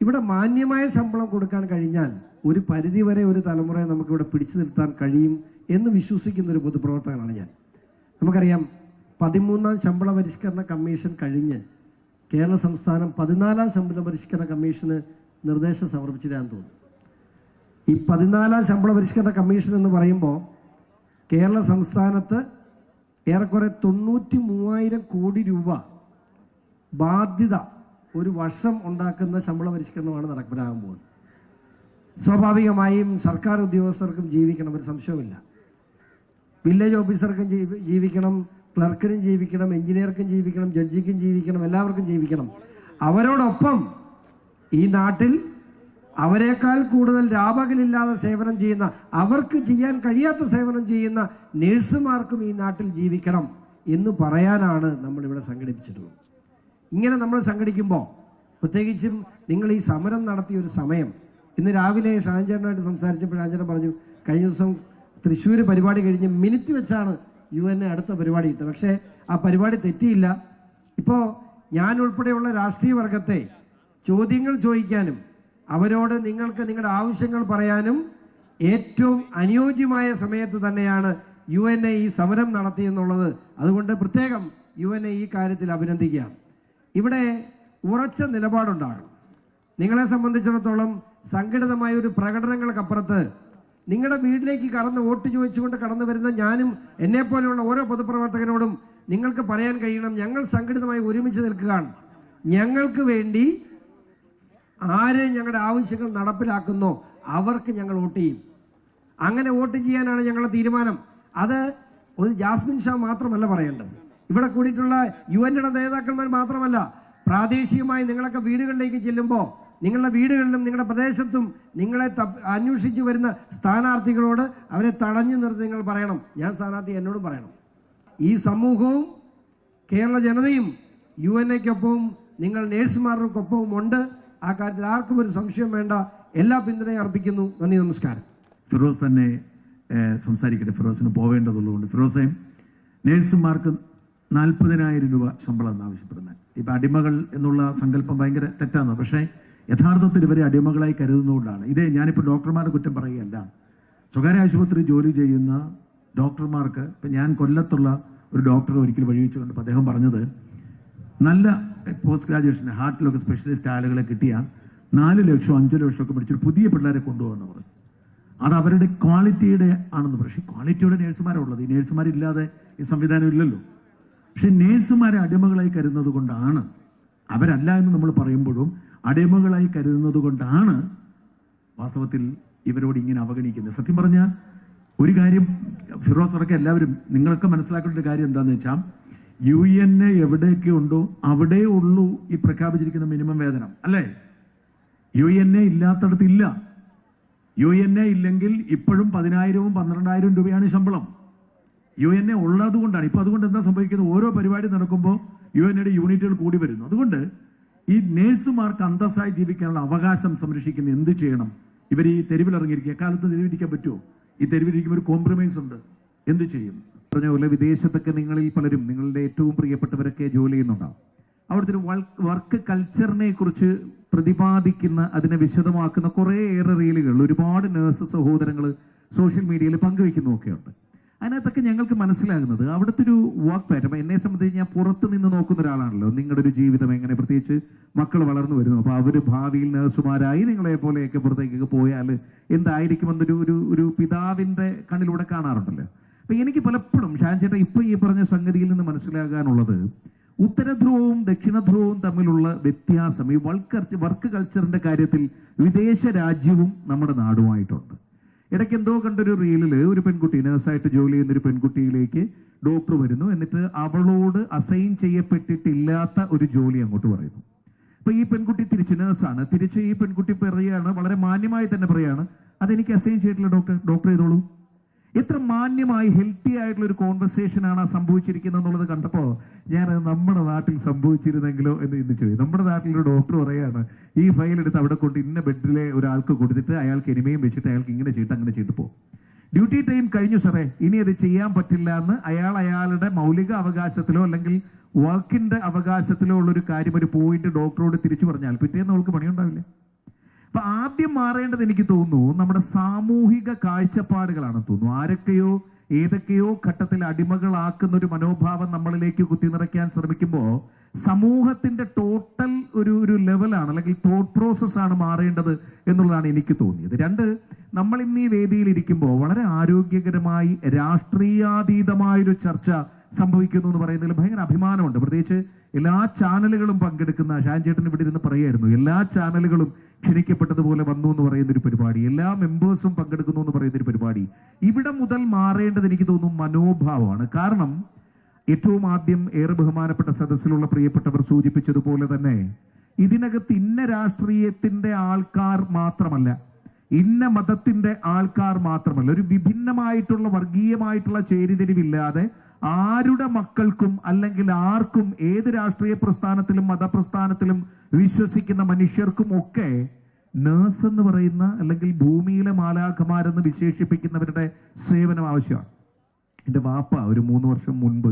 ഇവിടെ മാന്യമായ ശമ്പളം കൊടുക്കാൻ കഴിഞ്ഞാൽ ഒരു പരിധിവരെ ഒരു തലമുറയെ നമുക്കിവിടെ പിടിച്ചു നിർത്താൻ കഴിയും എന്ന് വിശ്വസിക്കുന്ന ഒരു പൊതുപ്രവർത്തകനാണ് ഞാൻ. നമുക്കറിയാം, 13ാം ശമ്പള പരിഷ്കരണ കമ്മീഷൻ കഴിഞ്ഞ് കേരള സംസ്ഥാനം 14ാം ശമ്പള പരിഷ്കരണ കമ്മീഷന് നിർദ്ദേശം സമർപ്പിച്ചിട്ടാന്ന് തോന്നുന്നു. ഈ 14ാം ശമ്പള പരിഷ്കരണ കമ്മീഷൻ എന്ന് പറയുമ്പോൾ കേരള സംസ്ഥാനത്ത് ഏറെക്കുറെ 93,000 കോടി രൂപ ബാധ്യത ഒരു വർഷം ഉണ്ടാക്കുന്ന ശമ്പള പരിഷ്കരണമാണ് നടപ്പിലാകാൻ പോകുന്നത്. സ്വാഭാവികമായും സർക്കാർ ഉദ്യോഗസ്ഥർക്കും ജീവിക്കണം, ഒരു സംശയവുമില്ല. വില്ലേജ് ഓഫീസർക്കും ജീവിക്കണം, ക്ലർക്കിനും ജീവിക്കണം, എഞ്ചിനീയർക്കും ജീവിക്കണം, ജഡ്ജിക്കും ജീവിക്കണം, എല്ലാവർക്കും ജീവിക്കണം. അവരോടൊപ്പം ഈ നാട്ടിൽ അവരെക്കാൾ കൂടുതൽ രാപകലില്ലാതെ സേവനം ചെയ്യുന്ന, അവർക്ക് ചെയ്യാൻ കഴിയാത്ത സേവനം ചെയ്യുന്ന നഴ്സുമാർക്കും ഈ നാട്ടിൽ ജീവിക്കണം എന്ന് പറയാനാണ് നമ്മളിവിടെ സംഘടിപ്പിച്ചിട്ടുള്ളത്. ഇങ്ങനെ നമ്മൾ സംഘടിക്കുമ്പോൾ, പ്രത്യേകിച്ചും നിങ്ങൾ ഈ സമരം നടത്തിയ ഒരു സമയം, ഇന്ന് രാവിലെ ഷാൻചേട്ടനായിട്ട് സംസാരിച്ചപ്പോൾ ഷാൻചേട്ടൻ പറഞ്ഞു, കഴിഞ്ഞ ദിവസം തൃശ്ശൂർ പരിപാടി കഴിഞ്ഞ് മിനിറ്റ് വെച്ചാണ് UN അടുത്ത പരിപാടി ഇട്ടത്. പക്ഷേ ആ പരിപാടി തെറ്റിയില്ല. ഇപ്പോൾ ഞാൻ ഉൾപ്പെടെയുള്ള രാഷ്ട്രീയ വർഗത്തെ ചോദ്യങ്ങൾ ചോദിക്കാനും അവരോട് നിങ്ങൾക്ക് നിങ്ങളുടെ ആവശ്യങ്ങൾ പറയാനും ഏറ്റവും അനുയോജ്യമായ സമയത്ത് തന്നെയാണ് UN ഈ സമരം നടത്തിയെന്നുള്ളത്. അതുകൊണ്ട് പ്രത്യേകം UN ഈ കാര്യത്തിൽ അഭിനന്ദിക്കുകയാണ്. ഇവിടെ ഉറച്ച നിലപാടുണ്ടാകണം. നിങ്ങളെ സംബന്ധിച്ചിടത്തോളം സംഘടിതമായ ഒരു പ്രകടനങ്ങൾക്കപ്പുറത്ത് നിങ്ങളുടെ വീട്ടിലേക്ക് കടന്ന് വോട്ട് ചോദിച്ചുകൊണ്ട് കടന്നു വരുന്ന ഞാനും എന്നെപ്പോലെയുള്ള ഓരോ പൊതുപ്രവർത്തകനോടും നിങ്ങൾക്ക് പറയാൻ കഴിയണം, ഞങ്ങൾ സംഘടിതമായി ഒരുമിച്ച് നിൽക്കുകയാണ്. ഞങ്ങൾക്ക് വേണ്ടി ആര് ഞങ്ങളുടെ ആവശ്യങ്ങൾ നടപ്പിലാക്കുന്നോ അവർക്ക് ഞങ്ങൾ വോട്ട് ചെയ്യും. അങ്ങനെ വോട്ട് ചെയ്യാനാണ് ഞങ്ങളുടെ തീരുമാനം. അത് ഒരു ജാസ്മിൻ ഷാ മാത്രമല്ല പറയേണ്ടത്, ഇവിടെ കൂടിയിട്ടുള്ള UN-യുടെ നേതാക്കന്മാർ മാത്രമല്ല, പ്രാദേശികമായി നിങ്ങളൊക്കെ വീടുകളിലേക്ക് ചെല്ലുമ്പോൾ നിങ്ങളുടെ വീടുകളിലും നിങ്ങളുടെ പ്രദേശത്തും നിങ്ങളെ അന്വേഷിച്ച് വരുന്ന സ്ഥാനാർത്ഥികളോട് അവരെ തടഞ്ഞു നിർത്തി നിങ്ങൾ പറയണം, ഞാൻ സ്ഥാനാർത്ഥി എന്നോടും പറയണം. ഈ സമൂഹവും കേരള ജനതയും UN-യ്ക്കൊപ്പവും നിങ്ങൾ നേഴ്സുമാർക്കൊപ്പവും ഉണ്ട്. ആ കാര്യത്തിൽ ആർക്കും ഒരു സംശയം വേണ്ട. എല്ലാ പിന്തുണയും അർപ്പിക്കുന്നു. നന്ദി, നമസ്കാരം. ഫിറോസ് തന്നെ സംസാരിക്കട്ടെ. ഫിറോസിന് പോവേണ്ടതുള്ളതുകൊണ്ട്. ഫിറോസെ, നേഴ്സുമാർക്ക് 40,000 രൂപ ശമ്പളം എന്നാവശ്യപ്പെടുന്നത്. ഇപ്പം അടിമകൾ എന്നുള്ള സങ്കല്പം ഭയങ്കര തെറ്റാണ്. പക്ഷേ യഥാർത്ഥത്തിൽ ഇവരെ അടിമകളായി കരുതുന്നതുകൊണ്ടാണ്. ഇതേ ഞാനിപ്പോൾ ഡോക്ടർമാരെ കുറ്റം പറയുകയല്ല. സ്വകാര്യ ആശുപത്രി ജോലി ചെയ്യുന്ന ഡോക്ടർമാർക്ക്, ഇപ്പം ഞാൻ കൊല്ലത്തുള്ള ഒരു ഡോക്ടറെ ഒരിക്കൽ വഴിവെച്ച് കണ്ടപ്പോൾ അദ്ദേഹം പറഞ്ഞത്, നല്ല പോസ്റ്റ് ഗ്രാജുവേഷൻ ഹാർട്ടിലൊക്കെ സ്പെഷ്യലിസ്റ്റ് ആളുകളെ കിട്ടിയാൽ 4 ലക്ഷം 5 ലക്ഷം ഒക്കെ പഠിച്ചൊരു പുതിയ പിള്ളേരെ കൊണ്ടുപോകുന്നു പറഞ്ഞു. അത് അവരുടെ ക്വാളിറ്റിയുടെ ആണെന്ന്. പക്ഷേ ക്വാളിറ്റിയുടെ നേഴ്സുമാരുള്ളത്. ഈ നേഴ്സുമാരില്ലാതെ ഈ സംവിധാനം ഇല്ലല്ലോ. പക്ഷെ നേഴ്സുമാരെ അടിമകളായി കരുതുന്നത് കൊണ്ടാണ്, അവരല്ല എന്ന് നമ്മൾ പറയുമ്പോഴും അടിമകളായി കരുതുന്നത് കൊണ്ടാണ് വാസ്തവത്തിൽ ഇവരോട് ഇങ്ങനെ അവഗണിക്കുന്നത്. സത്യം പറഞ്ഞാൽ ഒരു കാര്യം ഫിറോസ് അടക്കം എല്ലാവരും നിങ്ങളൊക്കെ മനസ്സിലാക്കേണ്ട ഒരു കാര്യം എന്താണെന്ന് വെച്ചാൽ, UN എവിടെയൊക്കെ ഉണ്ടോ അവിടെ ഉള്ളൂ ഈ പ്രഖ്യാപിച്ചിരിക്കുന്ന മിനിമം വേതനം, അല്ലേ? UN ഇല്ലാത്തടത്ത് ഇല്ല. UN ഇല്ലെങ്കിൽ ഇപ്പോഴും 10,000-ഉം 12,000 രൂപയാണ് ശമ്പളം. UN ഉള്ളത് കൊണ്ടാണ്. ഇപ്പൊ അതുകൊണ്ട് എന്താ സംഭവിക്കുന്നത്, ഓരോ പരിപാടി നടക്കുമ്പോൾ UN-യുടെ യൂണിറ്റുകൾ കൂടി വരുന്നു. അതുകൊണ്ട് ഈ നേഴ്സുമാർക്ക് അന്തസ്സായി ജീവിക്കാനുള്ള അവകാശം സംരക്ഷിക്കുന്ന എന്ത് ചെയ്യണം? ഇവർ ഈ തെരുവിലിറങ്ങിയിരിക്കുക. എക്കാലത്ത് തെരുവിരിക്കാൻ പറ്റുമോ? ഈ തെരുവിരിക്കുമ്പോൾ ഒരു കോംപ്രമൈസ് ഉണ്ട്. എന്ത് ചെയ്യും? പറഞ്ഞ പോലെ വിദേശത്തൊക്കെ നിങ്ങളിൽ പലരും, നിങ്ങളുടെ ഏറ്റവും പ്രിയപ്പെട്ടവരൊക്കെ ജോലി ചെയ്യുന്നുണ്ടാവും. അവിടുത്തെ ഒരു വർക്ക് കൾച്ചറിനെ കുറിച്ച് പ്രതിപാദിക്കുന്ന, അതിനെ വിശദമാക്കുന്ന കുറേയേറെ റീലുകൾ ഒരുപാട് നഴ്സ് സഹോദരങ്ങൾ സോഷ്യൽ മീഡിയയിൽ പങ്കുവെക്കുന്നതൊക്കെയുണ്ട്. അതിനകത്തൊക്കെ ഞങ്ങൾക്ക് മനസ്സിലാകുന്നത് അവിടുത്തെ ഒരു വർക്ക് പാറ്റേൺ. എന്നെ സംബന്ധിച്ച് ഞാൻ പുറത്ത് നിന്ന് നോക്കുന്ന ഒരാളാണല്ലോ. നിങ്ങളുടെ ഒരു ജീവിതം എങ്ങനെ, പ്രത്യേകിച്ച് മക്കൾ വളർന്നു വരുന്നു, അപ്പോൾ അവർ ഭാവിയിൽ നഴ്സുമാരായി നിങ്ങളെ പോലെയൊക്കെ പുറത്തേക്കൊക്കെ പോയാൽ എന്തായിരിക്കുമെന്നൊരു ഒരു പിതാവിൻ്റെ കണ്ണിലൂടെ കാണാറുണ്ടല്ലോ. അപ്പം എനിക്ക് പലപ്പോഴും ഷാൻചേട്ടൻ ഇപ്പോൾ ഈ പറഞ്ഞ സംഗതിയിൽ നിന്ന് മനസ്സിലാകാനുള്ളത്, ഉത്തരധ്രുവവും ദക്ഷിണധ്രുവവും തമ്മിലുള്ള വ്യത്യാസം ഈ വർക്ക് കൾച്ചറിന്റെ കാര്യത്തിൽ വിദേശ രാജ്യവും നമ്മുടെ നാടുമായിട്ടുണ്ട്. ഇടയ്ക്ക് എന്തോ കണ്ടൊരു റീലിൽ ഒരു പെൺകുട്ടി, നേഴ്സായിട്ട് ജോലി ചെയ്യുന്ന ഒരു പെൺകുട്ടിയിലേക്ക് ഡോക്ടർ വരുന്നു. എന്നിട്ട് അവളോട് അസൈൻ ചെയ്യപ്പെട്ടിട്ടില്ലാത്ത ഒരു ജോലി അങ്ങോട്ട് പറയുന്നു. അപ്പൊ ഈ പെൺകുട്ടി തിരിച്ച് നേഴ്സാണ്. തിരിച്ച് ഈ പെൺകുട്ടി പറയുകയാണ്, വളരെ മാന്യമായി തന്നെ പറയുകയാണ്, അതെനിക്ക് അസൈൻ ചെയ്തിട്ടില്ല ഡോക്ടർ ചെയ്തോളൂ. എത്ര മാന്യമായി ഹെൽത്തി ആയിട്ടുള്ള ഒരു കോൺവെർസേഷനാണ് സംഭവിച്ചിരിക്കുന്നത് എന്നുള്ളത് കണ്ടപ്പോൾ ഞാൻ നമ്മുടെ നാട്ടിൽ സംഭവിച്ചിരുന്നെങ്കിലോ എന്ന് ചിന്തിച്ചു. നമ്മുടെ നാട്ടിലൊരു ഡോക്ടർ പറയാണ്, ഈ ഫയൽ എടുത്ത് അവിടെ കൊണ്ട് ഇന്ന ബെഡിലെ ഒരാൾക്ക് കൊടുത്തിട്ട് അയാൾക്ക് ഇനിമയും വെച്ചിട്ട് അയാൾക്ക് ഇങ്ങനെ ചെയ്തിട്ട് അങ്ങനെ ചെയ്തു പോകും. ഡ്യൂട്ടി ടൈം കഴിഞ്ഞു സാറേ, ഇനി അത് ചെയ്യാൻ പറ്റില്ല എന്ന് അയാളുടെ മൗലിക അവകാശത്തിലോ അല്ലെങ്കിൽ വർക്കിന്റെ അവകാശത്തിലോ ഉള്ളൊരു കാര്യം ഒരു പോയിന്റ് ഡോക്ടറോട് തിരിച്ചു പറഞ്ഞാൽ പിറ്റേന്ന് അവൾക്ക് പണിയുണ്ടാവില്ല. അപ്പൊ ആദ്യം മാറേണ്ടത് എനിക്ക് തോന്നുന്നു നമ്മുടെ സാമൂഹിക കാഴ്ചപ്പാടുകളാണെന്ന് തോന്നുന്നു. ആരൊക്കെയോ ഏതൊക്കെയോ ഘട്ടത്തിൽ അടിമകളാക്കുന്ന ഒരു മനോഭാവം നമ്മളിലേക്ക് കുത്തിനിറയ്ക്കാൻ ശ്രമിക്കുമ്പോൾ സമൂഹത്തിന്റെ ടോട്ടൽ ഒരു ലെവലാണ് അല്ലെങ്കിൽ തോട്ട് പ്രോസസ് ആണ് മാറേണ്ടത് എന്നുള്ളതാണ് എനിക്ക് തോന്നിയത്. രണ്ട്, നമ്മൾ ഇന്ന് ഈ വേദിയിൽ ഇരിക്കുമ്പോൾ വളരെ ആരോഗ്യകരമായി രാഷ്ട്രീയാതീതമായൊരു ചർച്ച സംഭവിക്കുന്നു എന്ന് പറയുന്നതിൽ ഭയങ്കര അഭിമാനമുണ്ട്. പ്രത്യേകിച്ച് എല്ലാ ചാനലുകളും പങ്കെടുക്കുന്ന, ഷാൻചേട്ടൻ ഇവിടെ ഇരുന്ന് പറയായിരുന്നു, എല്ലാ ചാനലുകളും ക്ഷണിക്കപ്പെട്ടതുപോലെ വന്നു എന്ന് പറയുന്ന ഒരു പരിപാടി, എല്ലാ മെമ്പേഴ്സും പങ്കെടുക്കുന്നു എന്ന് പറയുന്ന ഒരു പരിപാടി. ഇവിടെ മുതൽ മാറേണ്ടത് എനിക്ക് തോന്നുന്നു മനോഭാവമാണ്. കാരണം ഏറ്റവും ആദ്യം ഏറെ ബഹുമാനപ്പെട്ട സദസ്സിലുള്ള പ്രിയപ്പെട്ടവർ സൂചിപ്പിച്ചതുപോലെ തന്നെ ഇതിനകത്ത് ഇന്ന രാഷ്ട്രീയത്തിന്റെ ആൾക്കാർ മാത്രമല്ല, ഇന്ന മതത്തിന്റെ ആൾക്കാർ മാത്രമല്ല, ഒരു വിഭിന്നമായിട്ടുള്ള വർഗീയമായിട്ടുള്ള ചേരിതിരിവില്ലാതെ ആരുടെ മക്കൾക്കും അല്ലെങ്കിൽ ആർക്കും ഏത് രാഷ്ട്രീയ പ്രസ്ഥാനത്തിലും മതപ്രസ്ഥാനത്തിലും വിശ്വസിക്കുന്ന മനുഷ്യർക്കും ഒക്കെ നേഴ്സ് എന്ന് പറയുന്ന അല്ലെങ്കിൽ ഭൂമിയിലെ മാലാഖമാരെന്ന് വിശേഷിപ്പിക്കുന്നവരുടെ സേവനം ആവശ്യമാണ്. എൻ്റെ വാപ്പ ഒരു 3 വർഷം മുൻപ്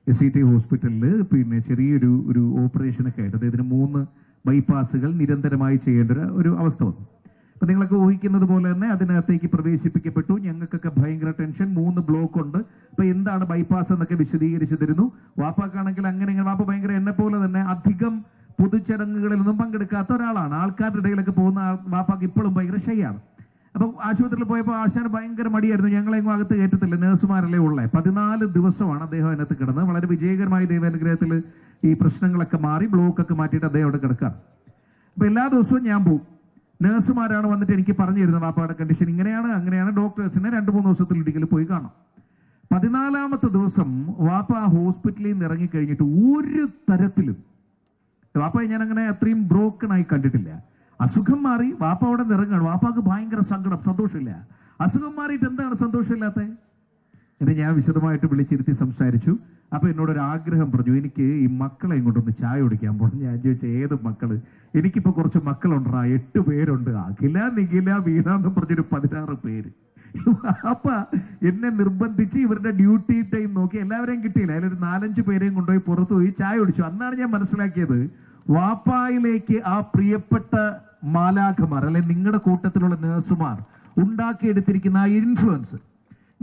SCT ഹോസ്പിറ്റലിൽ ചെറിയൊരു ഓപ്പറേഷനൊക്കെ ആയിട്ട് അദ്ദേഹത്തിന് 3 ബൈപ്പാസുകൾ നിരന്തരമായി ചെയ്യേണ്ട ഒരു അവസ്ഥ വന്നു. അപ്പൊ നിങ്ങളൊക്കെ ഊഹിക്കുന്നത് പോലെ തന്നെ അതിനകത്തേക്ക് പ്രവേശിപ്പിക്കപ്പെട്ടു. ഞങ്ങൾക്കൊക്കെ ഭയങ്കര ടെൻഷൻ, 3 ബ്ലോക്ക് ഉണ്ട്. അപ്പൊ എന്താണ് ബൈപ്പാസ് എന്നൊക്കെ വിശദീകരിച്ചു തരുന്നു. വാപ്പാക്കാണെങ്കിൽ അങ്ങനെ വാപ്പ ഭയങ്കര എന്നെ പോലെ തന്നെ അധികം പൊതുചടങ്ങുകളിലൊന്നും പങ്കെടുക്കാത്ത ഒരാളാണ്. ആൾക്കാരുടെ ഇടയിലൊക്കെ പോകുന്ന വാപ്പാക്ക് ഇപ്പോഴും ഭയങ്കര ഷൈയാണ്. അപ്പോൾ ആശുപത്രിയിൽ പോയപ്പോൾ ആശാന് ഭയങ്കര മടിയായിരുന്നു, ഞങ്ങളെങ്ങും അകത്ത് കയറ്റത്തില്ല, നഴ്സുമാരല്ലേ ഉള്ളേ. 14 ദിവസമാണ് അദ്ദേഹം അതിനകത്ത് കിടന്നത്. വളരെ വിജയകരമായി ദൈവാനുഗ്രഹത്തിൽ ഈ പ്രശ്നങ്ങളൊക്കെ മാറി ബ്ലോക്കൊക്കെ മാറ്റിയിട്ട് അദ്ദേഹം അവിടെ കിടക്കാം. അപ്പോൾ എല്ലാ ദിവസവും ഞാൻ പോകും. നഴ്സുമാരാണ് വന്നിട്ട് എനിക്ക് പറഞ്ഞു തരുന്നത് വാപ്പയുടെ കണ്ടീഷൻ ഇങ്ങനെയാണ് അങ്ങനെയാണ്. ഡോക്ടേഴ്സിനെ 2-3 ദിവസത്തിൽ ഒരിക്കൽ പോയി കാണാം. 14ാമത്തെ ദിവസം വാപ്പ ആ ഹോസ്പിറ്റലിൽ നിന്ന് ഇറങ്ങിക്കഴിഞ്ഞിട്ട് ഒരു തരത്തിലും വാപ്പയെ ഞാൻ അങ്ങനെ അത്രയും ബ്രോക്കൺ ആയി കണ്ടിട്ടില്ല. അസുഖം മാറി വാപ്പ അവിടെ നിറങ്ങാണ്. വാപ്പാക്ക് ഭയങ്കര സങ്കടം, സന്തോഷമില്ല. അസുഖം മാറിയിട്ട് എന്താണ് സന്തോഷമില്ലാത്ത? എന്നെ ഞാൻ വിശദമായിട്ട് വിളിച്ചിരുത്തി സംസാരിച്ചു. അപ്പൊ എന്നോടൊരു ആഗ്രഹം പറഞ്ഞു, എനിക്ക് ഈ മക്കളെ ഇങ്ങോട്ടൊന്ന് ചായ കുടിക്കാൻ പോകണം. ഞാൻ ചോദിച്ച ഏത് മക്കള്? എനിക്കിപ്പോ കുറച്ച് മക്കളുണ്ടാ, 8 പേരുണ്ട്. അഖില, നിഖില, വീണ എന്ന് പറഞ്ഞൊരു 16 പേര്. അപ്പൊ എന്നെ നിർബന്ധിച്ച് ഇവരുടെ ഡ്യൂട്ടി ടൈം നോക്കി എല്ലാവരെയും കിട്ടിയില്ല. അതിലൊരു 4-5 പേരെയും കൊണ്ടുപോയി പുറത്തു പോയി ചായ കുടിച്ചു. അന്നാണ് ഞാൻ മനസ്സിലാക്കിയത് വാപ്പായിലേക്ക് ആ പ്രിയപ്പെട്ട മാലാഖമാർ അല്ലെ നിങ്ങളുടെ കൂട്ടത്തിലുള്ള നഴ്സുമാർ ഉണ്ടാക്കിയെടുത്തിരിക്കുന്ന ആ ഇൻഫ്ലുവൻസ്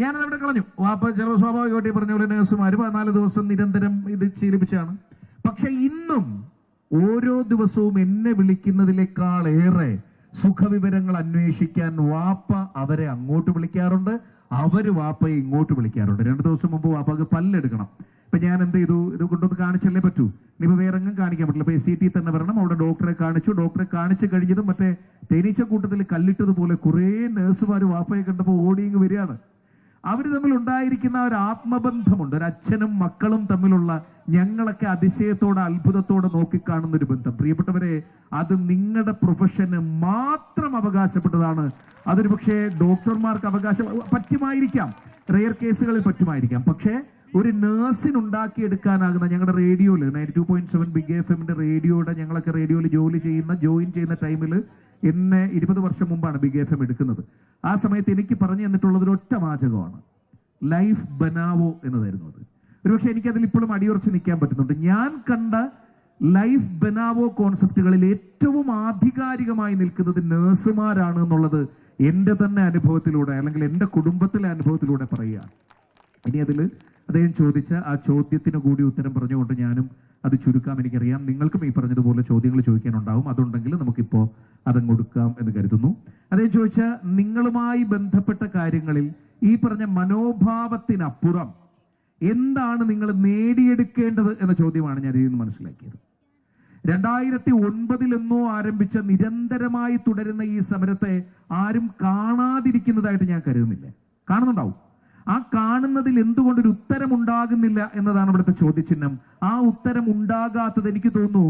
ഞാനത് അവിടെ കളഞ്ഞു. വാപ്പ ചില സ്വാഭാവികമായിട്ട് പറഞ്ഞ പോലെ നഴ്സുമാർ 14 ദിവസം നിരന്തരം ഇത് ശീലിപ്പിച്ചാണ്. പക്ഷെ ഇന്നും ഓരോ ദിവസവും എന്നെ വിളിക്കുന്നതിനേക്കാൾ ഏറെ സുഖവിവരങ്ങൾ അന്വേഷിക്കാൻ വാപ്പ അവരെ അങ്ങോട്ട് വിളിക്കാറുണ്ട്, അവര് വാപ്പയെ ഇങ്ങോട്ട് വിളിക്കാറുണ്ട്. 2 ദിവസം മുമ്പ് വാപ്പക്ക് പല്ലെടുക്കണം. ഇപ്പൊ ഞാൻ എന്ത് ചെയ്തു, ഇത് കൊണ്ടൊന്ന് കാണിച്ചല്ലേ പറ്റൂ, ഇനിയിപ്പോ വേറെ എങ്ങും കാണിക്കാൻ പറ്റില്ല. ഇപ്പൊ SCT തന്നെ വരണം. അവിടെ ഡോക്ടറെ കാണിച്ചു. ഡോക്ടറെ കാണിച്ചു കഴിഞ്ഞതും മറ്റേ തേനീച്ച കൂട്ടത്തിൽ കല്ലിട്ടതുപോലെ കുറെ നഴ്സുമാര് വാപ്പയെ കണ്ടപ്പോൾ ഓടിയിങ് വരികയാണ്. അവർ തമ്മിൽ ഉണ്ടായിരിക്കുന്ന ഒരു ആത്മബന്ധമുണ്ട്, ഒരു അച്ഛനും മക്കളും തമ്മിലുള്ള ഞങ്ങളൊക്കെ അതിശയത്തോടെ അത്ഭുതത്തോടെ നോക്കിക്കാണുന്ന ഒരു ബന്ധം. പ്രിയപ്പെട്ടവരെ, അത് നിങ്ങളുടെ പ്രൊഫഷന് മാത്രം അവകാശപ്പെട്ടതാണ്. അതൊരു പക്ഷേ ഡോക്ടർമാർക്ക് അവകാശം പറ്റുമായിരിക്കാം, റെയർ കേസുകളിൽ പറ്റുമായിരിക്കാം. പക്ഷേ ഒരു നേഴ്സിന് ഉണ്ടാക്കിയെടുക്കാനാകുന്ന ഞങ്ങളുടെ റേഡിയോയിൽ 92.7 ബിഗ് FM റേഡിയോയുടെ ഞങ്ങളൊക്കെ റേഡിയോയിൽ ജോയിൻ ചെയ്യുന്ന ടൈമിൽ എന്നെ 20 വർഷം മുമ്പാണ് ബിഗ് FM എടുക്കുന്നത്. ആ സമയത്ത് എനിക്ക് പറഞ്ഞു തന്നിട്ടുള്ളത് ഒരു ഒറ്റ വാചകമാണ്, ലൈഫ് ബനാവോ എന്നതായിരുന്നു. അത് ഒരുപക്ഷെ എനിക്കതിൽ ഇപ്പോഴും അടിയുറച്ച് നിൽക്കാൻ പറ്റുന്നുണ്ട്. ഞാൻ കണ്ട ലൈഫ് ബനാവോ കോൺസെപ്റ്റുകളിൽ ഏറ്റവും ആധികാരികമായി നിൽക്കുന്നത് നഴ്സുമാരാണ് എന്നുള്ളത് എൻ്റെ തന്നെ അനുഭവത്തിലൂടെ അല്ലെങ്കിൽ എൻ്റെ കുടുംബത്തിലെ അനുഭവത്തിലൂടെ പറയുക. ഇനി അതിൽ അദ്ദേഹം ചോദിച്ച ആ ചോദ്യത്തിന് കൂടി ഉത്തരം പറഞ്ഞുകൊണ്ട് ഞാനും അത് ചുരുക്കാം. എനിക്കറിയാം നിങ്ങൾക്കും ഈ പറഞ്ഞതുപോലെ ചോദ്യങ്ങൾ ചോദിക്കാനുണ്ടാവും. അതുണ്ടെങ്കിൽ നമുക്കിപ്പോൾ അതങ്ങ് കൊടുക്കാം എന്ന് കരുതുന്നു. അദ്ദേഹം ചോദിച്ച നിങ്ങളുമായി ബന്ധപ്പെട്ട കാര്യങ്ങളിൽ ഈ പറഞ്ഞ മനോഭാവത്തിനപ്പുറം എന്താണ് നിങ്ങൾ നേടിയെടുക്കേണ്ടത് എന്ന ചോദ്യമാണ് ഞാൻ ഇതിൽ നിന്ന് മനസ്സിലാക്കിയത്. 2009 ആരംഭിച്ച നിരന്തരമായി തുടരുന്ന ഈ സമരത്തെ ആരും കാണാതിരിക്കുന്നതായിട്ട് ഞാൻ കരുതുന്നില്ല. കാണുന്നുണ്ടാവും. ആ കാണുന്നതിൽ എന്തുകൊണ്ടൊരു ഉത്തരം ഉണ്ടാകുന്നില്ല എന്നതാണ് ഇവിടുത്തെ ചോദ്യചിഹ്നം. ആ ഉത്തരം ഉണ്ടാകാത്തത് എനിക്ക് തോന്നുന്നു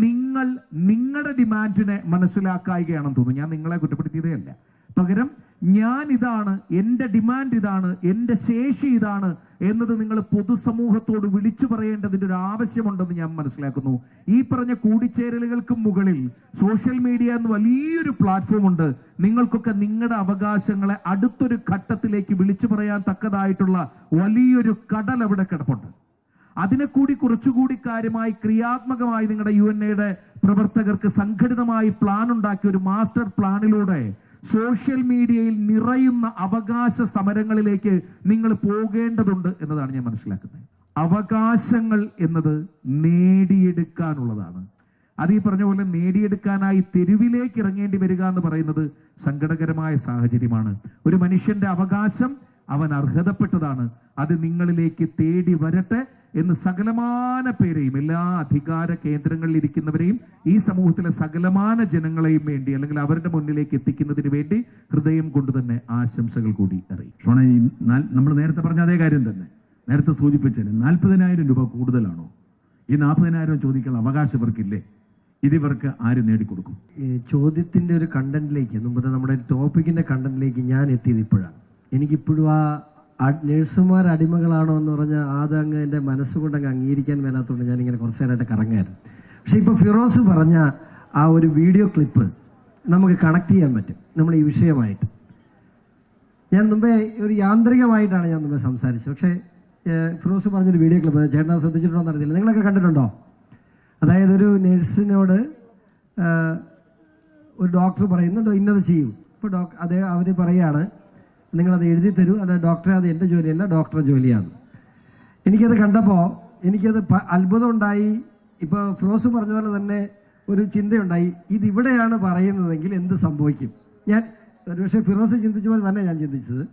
നിങ്ങൾ നിങ്ങളുടെ ഡിമാൻഡിനെ മനസ്സിലാക്കായികയാണെന്ന് തോന്നുന്നു. ഞാൻ നിങ്ങളെ കുറ്റപ്പെടുത്തിയതേ അല്ല. പകരം ഞാൻ ഇതാണ്, എൻ്റെ ഡിമാൻഡ് ഇതാണ്, എൻ്റെ ശേഷി ഇതാണ് എന്നത് നിങ്ങൾ പൊതുസമൂഹത്തോട് വിളിച്ചു പറയേണ്ടതിൻ്റെ ഒരു ആവശ്യമുണ്ടെന്ന് ഞാൻ മനസ്സിലാക്കുന്നു. ഈ പറഞ്ഞ കൂടിച്ചേരലുകൾക്കും മുകളിൽ സോഷ്യൽ മീഡിയ എന്ന് വലിയൊരു പ്ലാറ്റ്ഫോം ഉണ്ട്. നിങ്ങൾക്കൊക്കെ നിങ്ങളുടെ അവകാശങ്ങളെ അടുത്തൊരു ഘട്ടത്തിലേക്ക് വിളിച്ചു പറയാൻ തക്കതായിട്ടുള്ള വലിയൊരു കടൽ അവിടെ കിടപ്പുണ്ട്. അതിനെ കൂടി കുറച്ചുകൂടി കാര്യമായി ക്രിയാത്മകമായി നിങ്ങളുടെ UNA പ്രവർത്തകർക്ക് സംഘടിതമായി പ്ലാൻ ഉണ്ടാക്കിയ ഒരു മാസ്റ്റർ പ്ലാനിലൂടെ സോഷ്യൽ മീഡിയയിൽ നിറയുന്ന അവകാശ സമരങ്ങളിലേക്ക് നിങ്ങൾ പോകേണ്ടതുണ്ട് എന്നതാണ് ഞാൻ മനസ്സിലാക്കുന്നത്. അവകാശങ്ങൾ എന്നത് നേടിയെടുക്കാനുള്ളതാണ്. അത് ഈ പറഞ്ഞ പോലെ നേടിയെടുക്കാനായി തെരുവിലേക്ക് ഇറങ്ങേണ്ടി വരിക എന്ന് പറയുന്നത് സങ്കടകരമായ സാഹചര്യമാണ്. ഒരു മനുഷ്യന്റെ അവകാശം അവൻ അർഹതപ്പെട്ടതാണ്. അത് നിങ്ങളിലേക്ക് തേടി വരട്ടെ എന്ന് സകലമാന പേരെയും, എല്ലാ അധികാര കേന്ദ്രങ്ങളിൽ ഇരിക്കുന്നവരെയും ഈ സമൂഹത്തിലെ സകലമാന ജനങ്ങളെയും വേണ്ടി അല്ലെങ്കിൽ അവരുടെ മുന്നിലേക്ക് എത്തിക്കുന്നതിന് വേണ്ടി ഹൃദയം കൊണ്ട് തന്നെ ആശംസകൾ കൂടി അറിയിക്കും. ഷോണ, നമ്മൾ നേരത്തെ പറഞ്ഞ അതേ കാര്യം തന്നെ നേരത്തെ സൂചിപ്പിച്ചത് 40,000 രൂപ കൂടുതലാണോ? ഈ 40,000 ചോദിക്കാനുള്ള അവകാശം ഇവർക്കില്ലേ? ഇതിവർക്ക് ആര് നേടിക്കൊടുക്കും? ഈ ചോദ്യത്തിന്റെ ഒരു കണ്ടന്റിലേക്ക്, മുമ്പത്തെ നമ്മുടെ ടോപ്പിക്കിന്റെ കണ്ടന്റിലേക്ക് ഞാൻ എത്തിയത് ഇപ്പോഴാണ്. എനിക്കിപ്പോഴും ആ നഴ്സുമാർ അടിമകളാണോ എന്ന് പറഞ്ഞാൽ അതങ്ങ് എൻ്റെ മനസ്സുകൊണ്ടങ്ങ് അംഗീകരിക്കാൻ മേലാത്തതുകൊണ്ട് ഞാനിങ്ങനെ കുറച്ച് നേരമായിട്ട് കറങ്ങായിരുന്നു. പക്ഷെ ഇപ്പോൾ ഫിറോസ് പറഞ്ഞ ആ ഒരു വീഡിയോ ക്ലിപ്പ് നമുക്ക് കണക്ട് ചെയ്യാൻ പറ്റും നമ്മൾ ഈ വിഷയമായിട്ട്. ഞാൻ മുമ്പേ ഒരു യാന്ത്രികമായിട്ടാണ് ഞാൻ മുമ്പേ സംസാരിച്ചത്. പക്ഷേ ഫിറോസ് പറഞ്ഞൊരു വീഡിയോ ക്ലിപ്പ് ചേട്ടൻ ശ്രദ്ധിച്ചിട്ടുണ്ടോ എന്നറിയില്ല, നിങ്ങളൊക്കെ കണ്ടിട്ടുണ്ടോ? അതായത് ഒരു നഴ്സിനോട് ഒരു ഡോക്ടർ പറയുന്നുണ്ടോ ഇന്നത് ചെയ്യൂ. ഇപ്പോൾ അവർ പറയുകയാണ് നിങ്ങളത് എഴുതി തരൂ, അല്ല ഡോക്ടറെ അത് എൻ്റെ ജോലിയല്ല ഡോക്ടറുടെ ജോലിയാണ്. എനിക്കത് കണ്ടപ്പോൾ എനിക്കത് അത്ഭുതം ഉണ്ടായി. ഇപ്പോൾ ഫിറോസ് പറഞ്ഞ പോലെ തന്നെ ഒരു ചിന്തയുണ്ടായി, ഇതിവിടെയാണ് പറയുന്നതെങ്കിൽ എന്ത് സംഭവിക്കും? ഒരുപക്ഷെ ഫിറോസ് ചിന്തിച്ച പോലെ തന്നെ ഞാൻ ചിന്തിച്ചത്.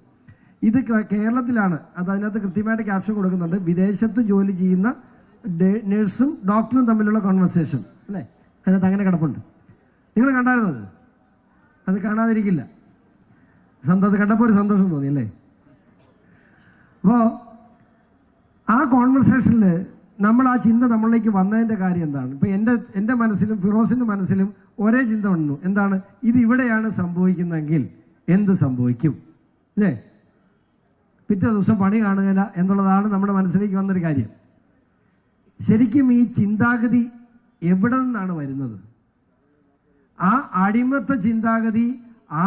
ഇത് കേരളത്തിലാണ്, അത് അതിനകത്ത് കൃത്യമായിട്ട് ക്യാപ്ഷൻ കൊടുക്കുന്നുണ്ട്. വിദേശത്ത് ജോലി ചെയ്യുന്ന നഴ്സും ഡോക്ടറും തമ്മിലുള്ള കോൺവെർസേഷൻ അല്ലേ, അതിനകത്ത് അങ്ങനെ കിടപ്പുണ്ട്. നിങ്ങൾ കണ്ടായിരുന്നത്? അത് കാണാതിരിക്കില്ല. അത് കണ്ടപ്പോൾ ഒരു സന്തോഷം തോന്നി അല്ലേ? അപ്പോൾ ആ കോൺവെർസേഷനിൽ നമ്മൾ ആ ചിന്ത നമ്മളിലേക്ക് വന്നതിൻ്റെ കാര്യം എന്താണ്? ഇപ്പം എൻ്റെ മനസ്സിലും ഫിറോസിൻ്റെ മനസ്സിലും ഒരേ ചിന്ത വന്നു. എന്താണ്? ഇത് ഇവിടെയാണ് സംഭവിക്കുന്നതെങ്കിൽ എന്ത് സംഭവിക്കും അല്ലേ? പിറ്റേ ദിവസം പണി കാണുകയില്ല എന്നുള്ളതാണ് നമ്മുടെ മനസ്സിലേക്ക് വന്നൊരു കാര്യം. ശരിക്കും ഈ ചിന്താഗതി എവിടെ നിന്നാണ് വരുന്നത്? ആ അടിമത്ത ചിന്താഗതി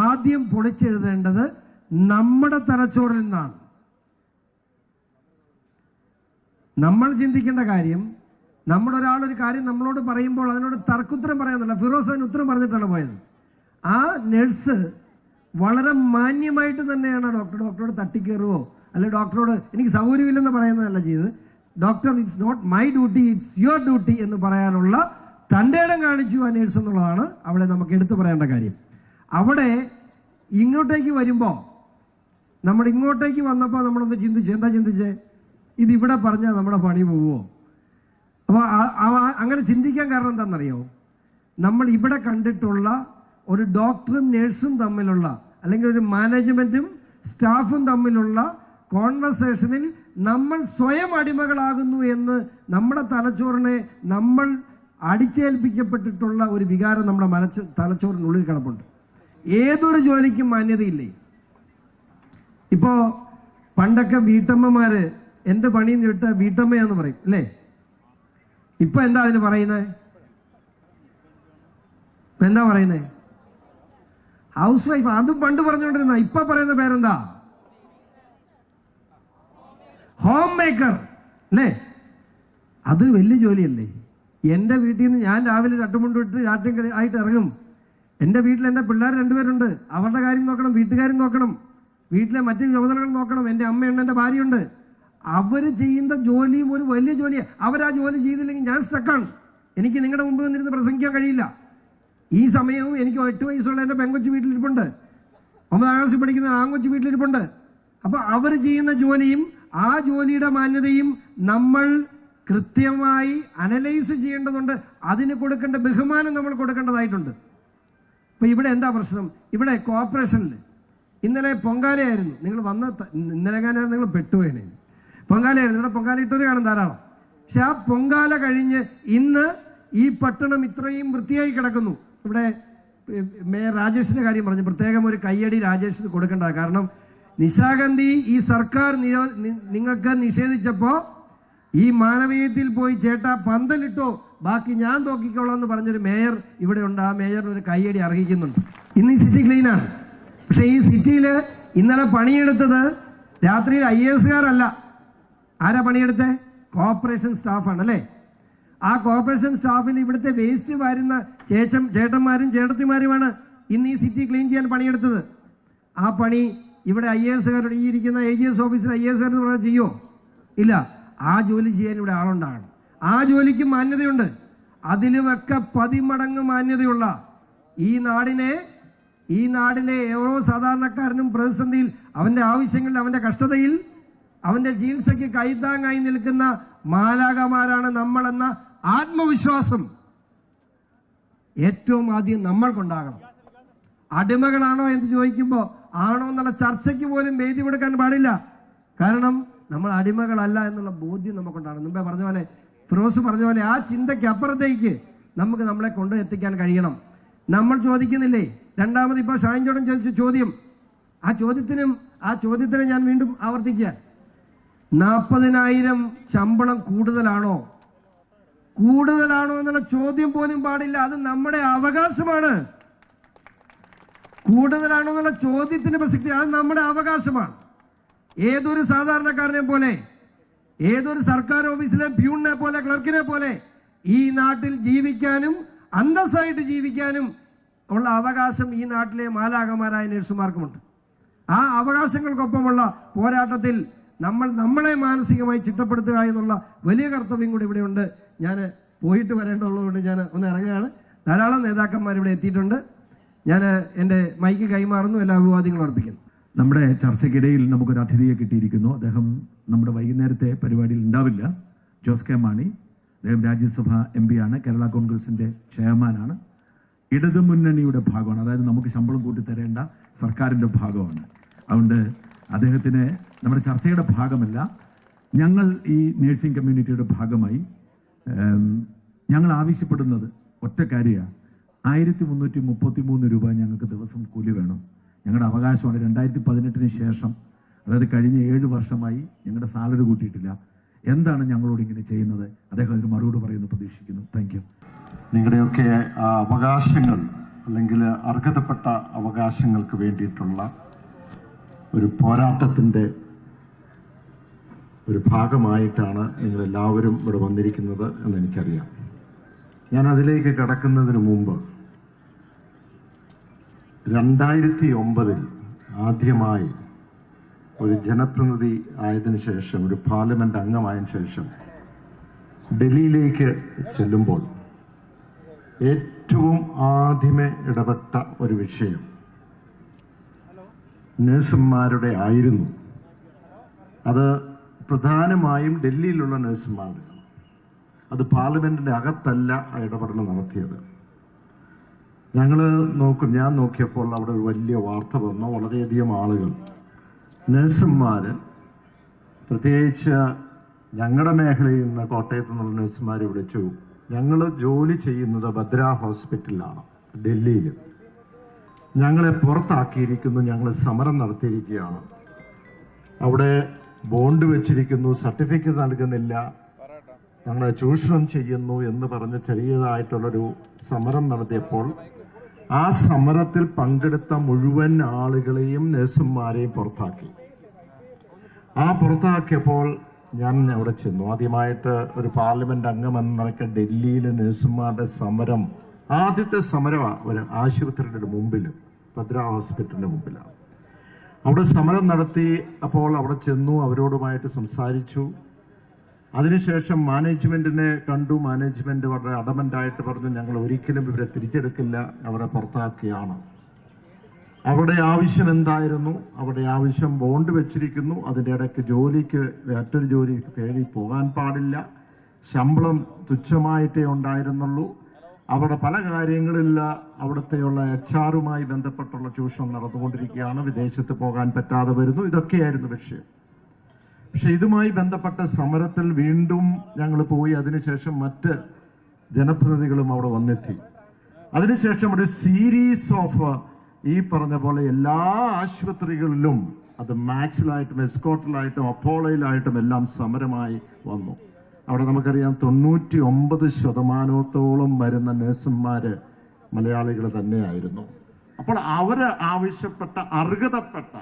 ആദ്യം പൊളിച്ചെഴുതേണ്ടത് നമ്മുടെ തലച്ചോറിൽ നിന്നാണ്. നമ്മൾ ചിന്തിക്കേണ്ട കാര്യം, നമ്മുടെ ഒരാളൊരു കാര്യം നമ്മളോട് പറയുമ്പോൾ അതിനോട് തർക്കുത്തരം പറയാന്നല്ല, ഫിറോസ് അതിന് ഉത്തരം പറഞ്ഞിട്ടാണ് പോയത്. ആ നഴ്സ് വളരെ മാന്യമായിട്ട് തന്നെയാണ് ഡോക്ടറോട് തട്ടിക്കയറുവോ അല്ലെങ്കിൽ ഡോക്ടറോട് എനിക്ക് സൗകര്യമില്ലെന്ന് പറയുന്നതല്ല ചെയ്ത്, doctor it's not my duty it's your duty എന്ന് പറയാനുള്ള തൻ്റെ ഇടം കാണിച്ചു ആ നേഴ്സ് എന്നുള്ളതാണ് അവിടെ നമുക്ക് എടുത്തു പറയേണ്ട കാര്യം. അവിടെ ഇങ്ങോട്ടേക്ക് വരുമ്പോൾ, നമ്മൾ ഇങ്ങോട്ടേക്ക് വന്നപ്പോൾ നമ്മളൊന്ന് ചിന്തിച്ചു. എന്താ ചിന്തിച്ചേ? ഇതിവിടെ പറഞ്ഞാൽ നമ്മുടെ പണി പോവുമോ? അപ്പോൾ അങ്ങനെ ചിന്തിക്കാൻ കാരണം എന്താണെന്നറിയോ? നമ്മൾ ഇവിടെ കണ്ടിട്ടുള്ള ഒരു ഡോക്ടറും നേഴ്സും തമ്മിലുള്ള അല്ലെങ്കിൽ ഒരു മാനേജ്മെൻറ്റും സ്റ്റാഫും തമ്മിലുള്ള കോൺവെർസേഷനിൽ നമ്മൾ സ്വയം അടിമകളാകുന്നു എന്ന് നമ്മുടെ തലച്ചോറിനെ നമ്മൾ അടിച്ചേൽപ്പിക്കപ്പെട്ടിട്ടുള്ള ഒരു വികാരം നമ്മുടെ തലച്ചോറിനുള്ളിൽ കിടപ്പുണ്ട്. ഏതൊരു ജോലിക്കും മാന്യതയില്ലേ? ഇപ്പോൾ പണ്ടൊക്കെ വീട്ടമ്മമാര് എൻ്റെ പണിയിൽ നിന്ന് വിട്ട വീട്ടമ്മയാന്ന് പറയും അല്ലേ? ഇപ്പൊ എന്താ അതിന് പറയുന്നത്? ഇപ്പൊ എന്താ പറയുന്നത്? House wife. അതും പണ്ട് പറഞ്ഞുകൊണ്ടിരുന്ന, ഇപ്പൊ പറയുന്ന പേരെന്താ? ഹോം മേക്കർ അല്ലേ? അത് വലിയ ജോലിയല്ലേ? എൻ്റെ വീട്ടിൽ നിന്ന് ഞാൻ രാവിലെ ചട്ടുമുണ്ട് വിട്ട് രാത്രി ആയിട്ട് ഇറങ്ങും. എൻ്റെ വീട്ടിൽ എൻ്റെ പിള്ളേർ 2 പേരുണ്ട്. അവരുടെ കാര്യം നോക്കണം, വീട്ടുകാര്യം നോക്കണം, വീട്ടിലെ മറ്റു ചുമതലകൾ നോക്കണം. എൻ്റെ അമ്മയുണ്ട്, എൻ്റെ ഭാര്യയുണ്ട്. അവർ ചെയ്യുന്ന ജോലിയും ഒരു വലിയ ജോലിയാണ്. അവരാ ജോലി ചെയ്തില്ലെങ്കിൽ ഞാൻ സ്റ്റക്കാണ്. എനിക്ക് നിങ്ങളുടെ മുമ്പ് വന്നിരുന്ന് പ്രസംഗിക്കാൻ കഴിയില്ല. ഈ സമയവും എനിക്ക് 8 വയസ്സുള്ള എൻ്റെ പെങ്കൊച്ചു വീട്ടിലിരിപ്പുണ്ട്, 9ാം ക്ലാസ്സിൽ പഠിക്കുന്ന ആങ്കൊച്ചു വീട്ടിലിരിപ്പുണ്ട്. അപ്പോൾ അവർ ചെയ്യുന്ന ജോലിയും ആ ജോലിയുടെ മാന്യതയും നമ്മൾ കൃത്യമായി അനലൈസ് ചെയ്യേണ്ടതുണ്ട്. അതിന് കൊടുക്കേണ്ട ബഹുമാനം നമ്മൾ കൊടുക്കേണ്ടതായിട്ടുണ്ട്. അപ്പോൾ ഇവിടെ എന്താ പ്രശ്നം? ഇവിടെ കോർപ്പറേഷനിൽ ഇന്നലെ പൊങ്കാലയായിരുന്നു. നിങ്ങൾ ഇന്നലെ എങ്ങനെയായിരുന്നു? നിങ്ങൾ പെട്ടുപോയനെ. പൊങ്കാലയായിരുന്നു. ഇവിടെ പൊങ്കാല ഇട്ടൊരു കാണും ധാരാളം. പക്ഷെ ആ പൊങ്കാല കഴിഞ്ഞ് ഇന്ന് ഈ പട്ടണം ഇത്രയും വൃത്തിയായി കിടക്കുന്നു. ഇവിടെ മേയർ രാജേഷിന്റെ കാര്യം പറഞ്ഞു. പ്രത്യേകം ഒരു കയ്യടി രാജേഷിന് കൊടുക്കേണ്ട. കാരണം നിശാഗന്ധി ഈ സർക്കാർ നിങ്ങൾക്ക് നിഷേധിച്ചപ്പോൾ ഈ മാനവീയത്തിൽ പോയി ചേട്ടാ പന്തലിട്ടോ, ബാക്കി ഞാൻ നോക്കിക്കോളാം എന്ന് പറഞ്ഞൊരു മേയർ ഇവിടെ ഉണ്ട്. ആ മേയറിന് ഒരു കയ്യടി അർഹിക്കുന്നുണ്ട്. ഇന്ന് ഈ സിറ്റി ക്ലീനാണ്. പക്ഷെ ഈ സിറ്റിയിൽ ഇന്നലെ പണിയെടുത്തത് രാത്രിയിൽ IASകാരല്ല. ആരാ പണിയെടുത്തേ? കോർപ്പറേഷൻ സ്റ്റാഫാണ് അല്ലേ? ആ കോർപ്പറേഷൻ സ്റ്റാഫിൽ ഇവിടുത്തെ വേസ്റ്റ് വാരുന്ന ചേട്ടന്മാരും ചേട്ടത്തിമാരുമാണ് ഇന്ന് ഈ സിറ്റി ക്ലീൻ ചെയ്യാൻ പണിയെടുത്തത്. ആ പണി ഇവിടെ IASകാരുടെ ഈ ഇരിക്കുന്ന AGS ഓഫീസിൽ IASകാരെന്ന് പറഞ്ഞാൽ ചെയ്യോ? ഇല്ല. ആ ജോലി ചെയ്യാൻ ഇവിടെ ആളുണ്ടാകണം. ആ ജോലിക്ക് മാന്യതയുണ്ട്. അതിലുമൊക്കെ 10 മടങ്ങ് മാന്യതയുള്ള ഈ നാടിനെ ഓരോ സാധാരണക്കാരനും പ്രതിസന്ധിയിൽ, അവന്റെ ആവശ്യങ്ങളിൽ, അവന്റെ കഷ്ടതയിൽ, അവന്റെ ചികിത്സയ്ക്ക് കൈത്താങ്ങായി നിൽക്കുന്ന മാലാകമാരാണ് നമ്മളെന്ന ആത്മവിശ്വാസം ഏറ്റവും ആദ്യം നമ്മൾക്കുണ്ടാകണം. അടിമകളാണോ എന്ന് ചോദിക്കുമ്പോൾ ആണോ എന്നുള്ള ചർച്ചയ്ക്ക് പോലും വേദി കൊടുക്കാൻ പാടില്ല. കാരണം നമ്മൾ അടിമകളല്ല എന്നുള്ള ബോധ്യം നമുക്കുണ്ടാകണം. മുമ്പേ പറഞ്ഞ പോലെ, ഫിറോസ് പറഞ്ഞ പോലെ, ആ ചിന്തയ്ക്ക് അപ്പുറത്തേക്ക് നമുക്ക് നമ്മളെ കൊണ്ട് എത്തിക്കാൻ കഴിയണം. നമ്മൾ ചോദിക്കുന്നില്ലേ? രണ്ടാമത് ഇപ്പോൾ ഷാൻജോടൻ ചോദിച്ച ചോദ്യം, ആ ചോദ്യത്തിന് ഞാൻ വീണ്ടും ആവർത്തിക്കുക. 40,000 ശമ്പളം കൂടുതലാണോ എന്നുള്ള ചോദ്യം പോലും പാടില്ല. അത് നമ്മുടെ അവകാശമാണ്. കൂടുതലാണോ എന്നുള്ള ചോദ്യത്തിന് പ്രസക്തി, അത് നമ്മുടെ അവകാശമാണ്. ഏതൊരു സാധാരണക്കാരനെ പോലെ, ഏതൊരു സർക്കാർ ഓഫീസിലെ പ്യൂണിനെ പോലെ, ക്ലർക്കിനെ പോലെ ഈ നാട്ടിൽ ജീവിക്കാനും അന്തസ്സായിട്ട് ജീവിക്കാനും ഉള്ള അവകാശം ഈ നാട്ടിലെ മാലാകമാരായ നഴ്സുമാർക്കുമുണ്ട്. ആ അവകാശങ്ങൾക്കൊപ്പമുള്ള പോരാട്ടത്തിൽ നമ്മളെ മാനസികമായി ചിട്ടപ്പെടുത്തുക എന്നുള്ള വലിയ കർത്തവ്യം കൂടി ഇവിടെയുണ്ട്. ഞാൻ പോയിട്ട് വരേണ്ടതുള്ളതുകൊണ്ട് ഞാൻ ഒന്ന് ഇറങ്ങുകയാണ്. ധാരാളം നേതാക്കന്മാർ ഇവിടെ എത്തിയിട്ടുണ്ട്. ഞാൻ എൻ്റെ മൈക്ക് കൈമാറുന്നു. എല്ലാ അഭിവാദ്യങ്ങളും അർപ്പിക്കുന്നു. നമ്മുടെ ചർച്ചയ്ക്കിടയിൽ നമുക്കൊരു അതിഥിയെ കിട്ടിയിരിക്കുന്നു. അദ്ദേഹം നമ്മുടെ വൈകുന്നേരത്തെ പരിപാടിയിൽ ഉണ്ടാവില്ല. ജോസ് കെ മാണി. അദ്ദേഹം രാജ്യസഭ MP ആണ്, കേരള കോൺഗ്രസിന്റെ ചെയർമാനാണ്, ഇടതുമുന്നണിയുടെ ഭാഗമാണ്. അതായത് നമുക്ക് ശമ്പളം കൂട്ടിത്തരേണ്ട സർക്കാരിന്റെ ഭാഗമാണ്. അതുകൊണ്ട് അദ്ദേഹത്തിന് നമ്മുടെ ചർച്ചയുടെ ഭാഗമല്ല, ഞങ്ങൾ ഈ നേഴ്സിംഗ് കമ്മ്യൂണിറ്റിയുടെ ഭാഗമായി ഞങ്ങൾ ആവശ്യപ്പെടുന്നത് ഒറ്റ കാര്യമാണ്. 1333 രൂപ ഞങ്ങൾക്ക് ദിവസം കൂലി വേണം. ഞങ്ങളുടെ അവകാശമാണ്. 2018 ശേഷം, അതായത് കഴിഞ്ഞ 7 വർഷമായി ഞങ്ങളുടെ സാലറി കൂട്ടിയിട്ടില്ല. എന്താണ് ഞങ്ങളോട് ഇങ്ങനെ ചെയ്യുന്നത്? അദ്ദേഹം അതിന് മറുപടി പറയുന്നു പ്രതീക്ഷിക്കുന്നു. Thank you. നിങ്ങളുടെയൊക്കെ അവകാശങ്ങൾ അല്ലെങ്കിൽ അർഹതപ്പെട്ട അവകാശങ്ങൾക്ക് വേണ്ടിയിട്ടുള്ള ഒരു പോരാട്ടത്തിൻ്റെ ഒരു ഭാഗമായിട്ടാണ് നിങ്ങളെല്ലാവരും ഇവിടെ വന്നിരിക്കുന്നത് എന്ന് എനിക്കറിയാം. ഞാൻ അതിലേക്ക് കടക്കുന്നതിന് മുമ്പ് 2009 ആദ്യമായി ഒരു ജനപ്രതിനിധി ആയതിനു ശേഷം, ഒരു പാർലമെന്റ് അംഗമായതിനു ശേഷം ഡൽഹിയിലേക്ക് ചെല്ലുമ്പോൾ ഏറ്റവും ആദ്യമേ ഇടപെട്ട ഒരു വിഷയം നഴ്സുമാരുടെ ആയിരുന്നു. അത് പ്രധാനമായും ഡൽഹിയിലുള്ള നഴ്സുമാരുടെ. അത് പാർലമെന്റിന്റെ അകത്തല്ല ആ ഇടപെടൽ നടത്തിയത്. ഞാൻ നോക്കിയപ്പോൾ അവിടെ ഒരു വലിയ വാർത്ത വന്നു. വളരെയധികം ആളുകൾ, നഴ്സുമാർ, പ്രത്യേകിച്ച് ഞങ്ങളുടെ മേഖലയിൽ നിന്ന് കോട്ടയത്ത് നിന്നുള്ള നഴ്സുമാർ വിളിച്ചു. ഞങ്ങൾ ജോലി ചെയ്യുന്നത് ഭദ്ര ഹോസ്പിറ്റലിലാണ് ഡൽഹിയിൽ. ഞങ്ങളെ പുറത്താക്കിയിരിക്കുന്നു, ഞങ്ങൾ സമരം നടത്തിയിരിക്കുകയാണ്, അവിടെ ബോണ്ട് വെച്ചിരിക്കുന്നു, സർട്ടിഫിക്കറ്റ് നൽകുന്നില്ല, ഞങ്ങളെ ചൂഷണം ചെയ്യുന്നു എന്ന് പറഞ്ഞ് ചെറിയതായിട്ടുള്ളൊരു സമരം നടത്തിയപ്പോൾ ആ സമരത്തിൽ പങ്കെടുത്ത മുഴുവൻ ആളുകളെയും നഴ്സുമാരെയും പുറത്താക്കി. ആ പുറത്താക്കിയപ്പോൾ ഞാൻ അവിടെ ചെന്നു. ആദ്യമായിട്ട് ഒരു പാർലമെന്റ് അംഗം എന്ന നിലയ്ക്ക് ഡൽഹിയിലെ നഴ്സുമാരുടെ സമരം, ആദ്യത്തെ സമരമാണ് ഒരു ആശുപത്രിയുടെ മുമ്പിൽ, ഭദ്ര ഹോസ്പിറ്റലിന്റെ മുമ്പിലാണ്. അവിടെ സമരം നടത്തി. അപ്പോൾ അവിടെ ചെന്നു, അവരോടുമായിട്ട് സംസാരിച്ചു. അതിനുശേഷം മാനേജ്മെന്റിനെ കണ്ടു. മാനേജ്മെന്റ് വളരെ അഡമന്റായിട്ട് പറഞ്ഞു, ഞങ്ങൾ ഒരിക്കലും ഇവരെ തിരിച്ചെടുക്കില്ല, അവരെ പുറത്താക്കിയാണ്. അവിടെ ആവശ്യം എന്തായിരുന്നു? അവിടെ ആവശ്യം ബോണ്ട് വെച്ചിരിക്കുന്നു, അതിൻ്റെ ഇടയ്ക്ക് ജോലിക്ക് മറ്റൊരു ജോലി തേടി പോകാൻ പാടില്ല, ശമ്പളം തുച്ഛമായിട്ടേ ഉണ്ടായിരുന്നുള്ളൂ, അവിടെ പല കാര്യങ്ങളിൽ അവിടുത്തെയുള്ള HR ബന്ധപ്പെട്ടുള്ള ചൂഷണം നടന്നുകൊണ്ടിരിക്കുകയാണ്, വിദേശത്ത് പോകാൻ പറ്റാതെ വരുന്നു. ഇതൊക്കെയായിരുന്നു വിഷയം. പക്ഷെ ഇതുമായി ബന്ധപ്പെട്ട സമരത്തിൽ വീണ്ടും ഞങ്ങൾ പോയി. അതിനുശേഷം മറ്റ് ജനപ്രതിനിധികളും അവിടെ വന്നെത്തി. അതിനുശേഷം ഒരു സീരീസ് ഓഫ് ഈ പറഞ്ഞ പോലെ എല്ലാ ആശുപത്രികളിലും, അത് മാക്സിലായിട്ടും എസ്കോട്ടിലായിട്ടും അപ്പോളയിലായിട്ടും എല്ലാം സമരമായി വന്നു. അവിടെ നമുക്കറിയാം 99% വരുന്ന നഴ്സുമാര് മലയാളികൾ തന്നെയായിരുന്നു. അപ്പോൾ അവര് ആവശ്യപ്പെട്ട അർഹതപ്പെട്ട,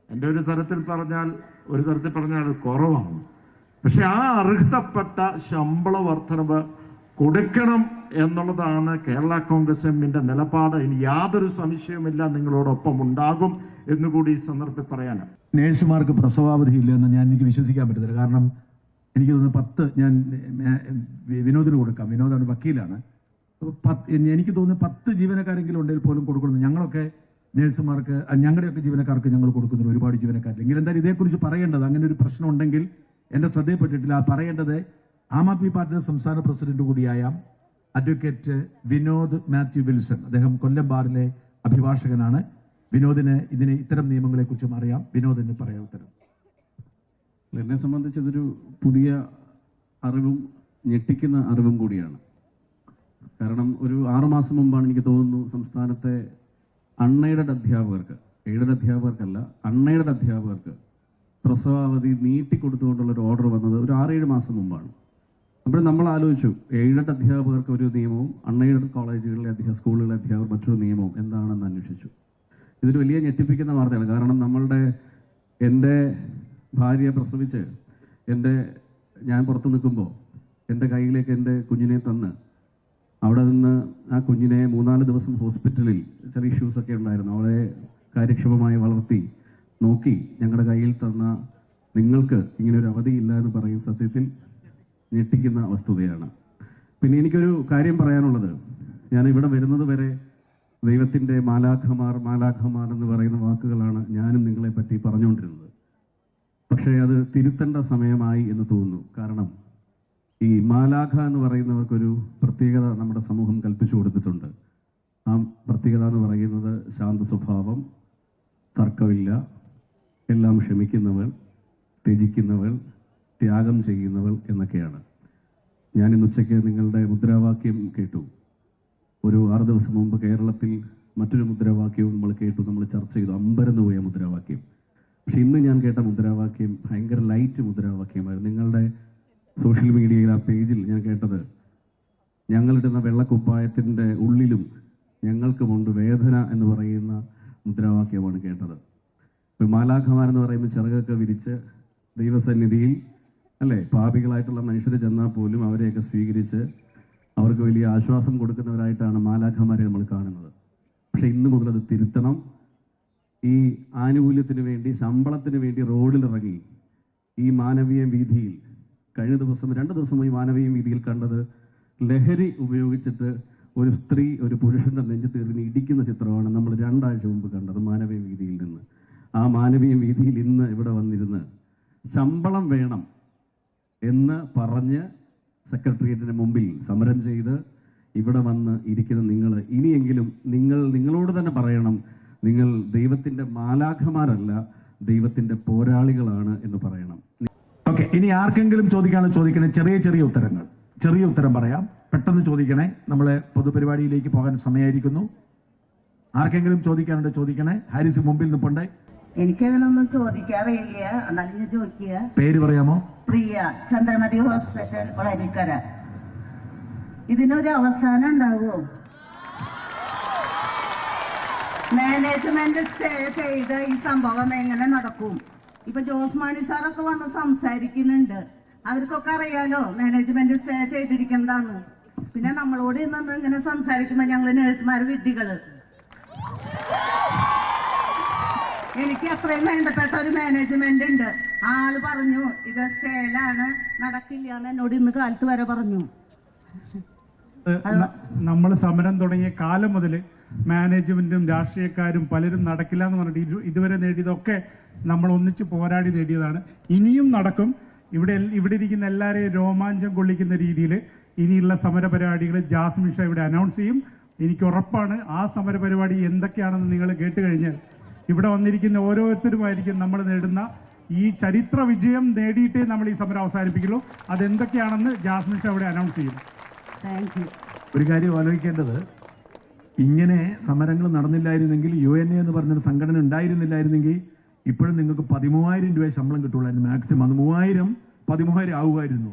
എൻ്റെ ഒരു തരത്തിൽ പറഞ്ഞാൽ കുറവാണ്, പക്ഷെ ആ അർഹതപ്പെട്ട ശമ്പള വർധനവ് കൊടുക്കണം എന്നുള്ളതാണ് കേരള കോൺഗ്രസ് എമ്മിന്റെ നിലപാട്. ഇനി യാതൊരു സംശയവുമില്ല, നിങ്ങളോടൊപ്പം ഉണ്ടാകും എന്നുകൂടി ഈ സന്ദർഭത്തിൽ പറയാനാണ്. നേഴ്സുമാർക്ക് പ്രസവാവധി ഇല്ലെന്ന് എനിക്ക് വിശ്വസിക്കാൻ പറ്റത്തില്ല. കാരണം എനിക്ക് തോന്നുന്നു 10, ഞാൻ വിനോദിന് കൊടുക്കാം, വിനോദാണ് വക്കീലാണ്, എനിക്ക് തോന്നുന്നു 10 ജീവനക്കാരെങ്കിലും ഉണ്ടെങ്കിൽ പോലും കൊടുക്കുന്നു. ഞങ്ങളൊക്കെ നേഴ്സുമാർക്ക്, ഞങ്ങളുടെയൊക്കെ ജീവനക്കാർക്ക് ഞങ്ങൾ കൊടുക്കുന്നുണ്ട്, ഒരുപാട് ജീവനക്കാർ. എങ്കിൽ എന്തായാലും ഇതേക്കുറിച്ച് പറയേണ്ടത്, അങ്ങനെ ഒരു പ്രശ്നം ഉണ്ടെങ്കിൽ എൻ്റെ ശ്രദ്ധയിൽപ്പെട്ടിട്ടില്ല, പറയേണ്ടത് ആം ആദ്മി പാർട്ടിയുടെ സംസ്ഥാന പ്രസിഡന്റ് കൂടിയായ അഡ്വക്കേറ്റ് വിനോദ് മാത്യു വിൽസൺ. അദ്ദേഹം കൊല്ലം ബാറിലെ അഭിഭാഷകനാണ്. വിനോദിന് ഇത്തരം നിയമങ്ങളെക്കുറിച്ചും അറിയാം. വിനോദിന് പറയാം ഉത്തരം. എന്നെ സംബന്ധിച്ച് ഇതൊരു പുതിയ അറിവും ഞെട്ടിക്കുന്ന അറിവും കൂടിയാണ്. കാരണം ഒരു 6 മാസം മുമ്പാണ് എനിക്ക് തോന്നുന്നു സംസ്ഥാനത്തെ അൺഎയ്ഡഡ് അധ്യാപകർക്ക്, എയ്ഡഡ് അധ്യാപകർക്കല്ല, അൺഎയ്ഡഡ് അധ്യാപകർക്ക് പ്രസവാവധി നീട്ടിക്കൊടുത്തുകൊണ്ടുള്ളൊരു ഓർഡർ വന്നത് ഒരു 6-7 മാസം മുമ്പാണ്. അപ്പോൾ നമ്മൾ ആലോചിച്ചു, എയ്ഡഡ് അധ്യാപകർക്ക് ഒരു നിയമവും അൺഎയ്ഡഡ് കോളേജുകളിലെ സ്കൂളുകളിലെ അധ്യാപകർ മറ്റൊരു നിയമവും എന്താണെന്ന് അന്വേഷിച്ചു. ഇതൊരു വലിയ ഞെട്ടിപ്പിക്കുന്ന വാർത്തയാണ്. കാരണം എൻ്റെ ഭാര്യയെ പ്രസവിച്ച് ഞാൻ പുറത്ത് നിൽക്കുമ്പോൾ എൻ്റെ കയ്യിലേക്ക് എൻ്റെ കുഞ്ഞിനെ തന്ന് അവിടെ നിന്ന് ആ കുഞ്ഞിനെ 3-4 ദിവസം ഹോസ്പിറ്റലിൽ ചെറിയ ഇഷ്യൂസൊക്കെ ഉണ്ടായിരുന്നു, അവളെ കാര്യക്ഷമമായി വളർത്തി നോക്കി ഞങ്ങളുടെ കയ്യിൽ തന്ന നിങ്ങൾക്ക് ഇങ്ങനൊരു അവധിയില്ല എന്ന് പറയും സത്യത്തിൽ ഞെട്ടിക്കുന്ന വസ്തുതയാണ്. പിന്നെ എനിക്കൊരു കാര്യം പറയാനുള്ളത്, ഞാൻ ഇവിടെ വരുന്നത് വരെ ദൈവത്തിൻ്റെ മാലാഖമാർ എന്ന് പറയുന്ന വാക്കുകളാണ് ഞാനും നിങ്ങളെ പറ്റി പറഞ്ഞുകൊണ്ടിരുന്നത്. പക്ഷേ അത് തിരുത്തേണ്ട സമയമായി എന്ന് തോന്നുന്നു. കാരണം ഈ മാലാഖ എന്ന് പറയുന്നവർക്കൊരു പ്രത്യേകത നമ്മുടെ സമൂഹം കൽപ്പിച്ചു കൊടുത്തിട്ടുണ്ട്. ആ പ്രത്യേകത എന്ന് പറയുന്നത് ശാന്ത സ്വഭാവം, തർക്കമില്ല, എല്ലാം ക്ഷമിക്കുന്നവൾ, ത്യജിക്കുന്നവൾ, ത്യാഗം ചെയ്യുന്നവൾ എന്നൊക്കെയാണ്. ഞാൻ ഇന്ന് ഉച്ചയ്ക്ക് നിങ്ങളുടെ മുദ്രാവാക്യം കേട്ടു. ഒരു 6 ദിവസം മുമ്പ് കേരളത്തിൽ മറ്റൊരു മുദ്രാവാക്യവും നമ്മൾ കേട്ടു, നമ്മൾ ചർച്ച ചെയ്തു, അമ്പരന്ന് പോയ മുദ്രാവാക്യം. പക്ഷെ ഇന്ന് ഞാൻ കേട്ട മുദ്രാവാക്യം ഭയങ്കര ലൈറ്റ് മുദ്രാവാക്യമായിരുന്നു. നിങ്ങളുടെ സോഷ്യൽ മീഡിയയിൽ ആ പേജിൽ ഞാൻ കേട്ടത്, ഞങ്ങളിടുന്ന വെള്ളക്കുപ്പായത്തിൻ്റെ ഉള്ളിലും ഞങ്ങൾക്കുമുണ്ട് വേദന എന്ന് പറയുന്ന മുദ്രാവാക്യമാണ് കേട്ടത്. ഇപ്പോൾ മാലാഖമാരെന്ന് പറയുമ്പോൾ ചിറകൊക്കെ വിരിച്ച് ദൈവസന്നിധിയിൽ അല്ലേ പാപികളായിട്ടുള്ള മനുഷ്യർ ചെന്നാൽ പോലും അവരെയൊക്കെ സ്വീകരിച്ച് അവർക്ക് വലിയ ആശ്വാസം കൊടുക്കുന്നവരായിട്ടാണ് മാലാഖമാരെ നമ്മൾ കാണുന്നത്. പക്ഷെ ഇന്ന് മുതൽ അത് തിരുത്തണം. ഈ ആനുകൂല്യത്തിന് വേണ്ടി, ശമ്പളത്തിന് വേണ്ടി റോഡിലിറങ്ങി ഈ മാനവീയ വീതിയിൽ കഴിഞ്ഞ ദിവസം 2 ദിവസം ഈ മാനവീയ വീതിയിൽ കണ്ടത് ലഹരി ഉപയോഗിച്ചിട്ട് ഒരു സ്ത്രീ ഒരു പുരുഷന്റെ നെഞ്ചത്ത് ഇടിക്കുന്ന ചിത്രമാണ് നമ്മൾ 2 ആഴ്ച മുമ്പ് കണ്ടത് മാനവീയ വീതിയിൽ നിന്ന്. ആ മാനവീയ വീതിയിൽ ഇന്ന് ഇവിടെ വന്നിരുന്ന് ശമ്പളം വേണം എന്ന് പറഞ്ഞ് സെക്രട്ടേറിയറ്റിന് മുമ്പിൽ സമരം ചെയ്ത് ഇവിടെ വന്ന് ഇരിക്കുന്ന നിങ്ങൾ ഇനിയെങ്കിലും നിങ്ങളോട് തന്നെ പറയണം, നിങ്ങൾ ദൈവത്തിൻ്റെ മാലാഖമാരല്ല, ദൈവത്തിൻ്റെ പോരാളികളാണ് എന്ന് പറയണം. ഓക്കെ, ഇനി ആർക്കെങ്കിലും ചോദിക്കണേ, ചെറിയ ഉത്തരങ്ങൾ, ചെറിയ ഉത്തരം പറയാം, പെട്ടെന്ന് ചോദിക്കണേ. നമ്മളെ പൊതുപരിപാടിയിലേക്ക് പോകാൻ സമയമായിരിക്കുന്നു. ആർക്കെങ്കിലും ചോദിക്കാനുണ്ട് ചോദിക്കണേ. ഹാരിസ് മുമ്പിൽ നിൽപ്പുണ്ടേ. എനിക്കതിനൊന്നും ചോദിക്കാറില്ല, എന്നാലും ഞാൻ ചോദിക്കുക. പേര് പറയാമോ? പ്രിയ, ചന്ദ്രമതി ഹോസ്പിറ്റൽ, വളരിക്കര. ഇതിനൊരു അവസാനം ഉണ്ടാവോ? മാനേജ്മെന്റ് സ്റ്റേ ചെയ്ത ഈ സംഭവം എങ്ങനെ നടക്കും? ഇപ്പൊ ജോസ് മാണി സാറൊക്കെ വന്ന് സംസാരിക്കുന്നുണ്ട്. അവർക്കൊക്കെ അറിയാലോ മാനേജ്മെന്റ് സ്റ്റേ ചെയ്തിരിക്കുന്നതാണ്. പിന്നെ നമ്മളോട് ഇന്ന് ഇങ്ങനെ സംസാരിക്കുമ്പോ ഞങ്ങള് നഴ്സുമാർ വിഡ്ഢികള്. എനിക്ക് അത്രയും വേണ്ടപ്പെട്ട ഒരു മാനേജ്മെന്റ് ഉണ്ട്. ആള് പറഞ്ഞു ഇത് സ്റ്റേലാണ്, നടക്കില്ല എന്ന് എന്നോട് ഇന്ന് കാലത്ത് വരെ പറഞ്ഞു. നമ്മൾ സമരം തുടങ്ങിയ കാലം മുതൽ മാനേജ്മെന്റും രാഷ്ട്രീയക്കാരും പലരും നടക്കില്ല എന്ന് പറഞ്ഞിട്ട് ഇതുവരെ നേടിയതൊക്കെ നമ്മൾ ഒന്നിച്ച് പോരാടി നേടിയതാണ്. ഇനിയും നടക്കും. ഇവിടെ ഇരിക്കുന്ന എല്ലാവരെയും രോമാഞ്ചം കൊള്ളിക്കുന്ന രീതിയിൽ ഇനിയുള്ള സമരപരിപാടികൾ ജാസ്മിൻ ഷാ ഇവിടെ അനൗൺസ് ചെയ്യും. എനിക്ക് ഉറപ്പാണ് ആ സമരപരിപാടി എന്തൊക്കെയാണെന്ന് നിങ്ങൾ കേട്ട് കഴിഞ്ഞാൽ ഇവിടെ വന്നിരിക്കുന്ന ഓരോരുത്തരുമായിരിക്കും നമ്മൾ നേടുന്ന ഈ ചരിത്ര വിജയം നേടിയിട്ടേ നമ്മൾ ഈ സമരം അവസാനിപ്പിക്കുള്ളൂ. അതെന്തൊക്കെയാണെന്ന് ജാസ്മിൻ ഷാ ഇവിടെ അനൗൺസ് ചെയ്യും. Thank you. ഒരു കാര്യം ആലോചിക്കേണ്ടത്, ഇങ്ങനെ സമരങ്ങൾ നടന്നില്ലായിരുന്നെങ്കിൽ, UNA എന്ന് പറഞ്ഞൊരു സംഘടന ഉണ്ടായിരുന്നില്ലായിരുന്നെങ്കിൽ ഇപ്പോഴും നിങ്ങൾക്ക് 13,000 രൂപ ശമ്പളം കിട്ടുള്ളായിരുന്നു മാക്സിമം. അത് 13,000 ആവുമായിരുന്നു.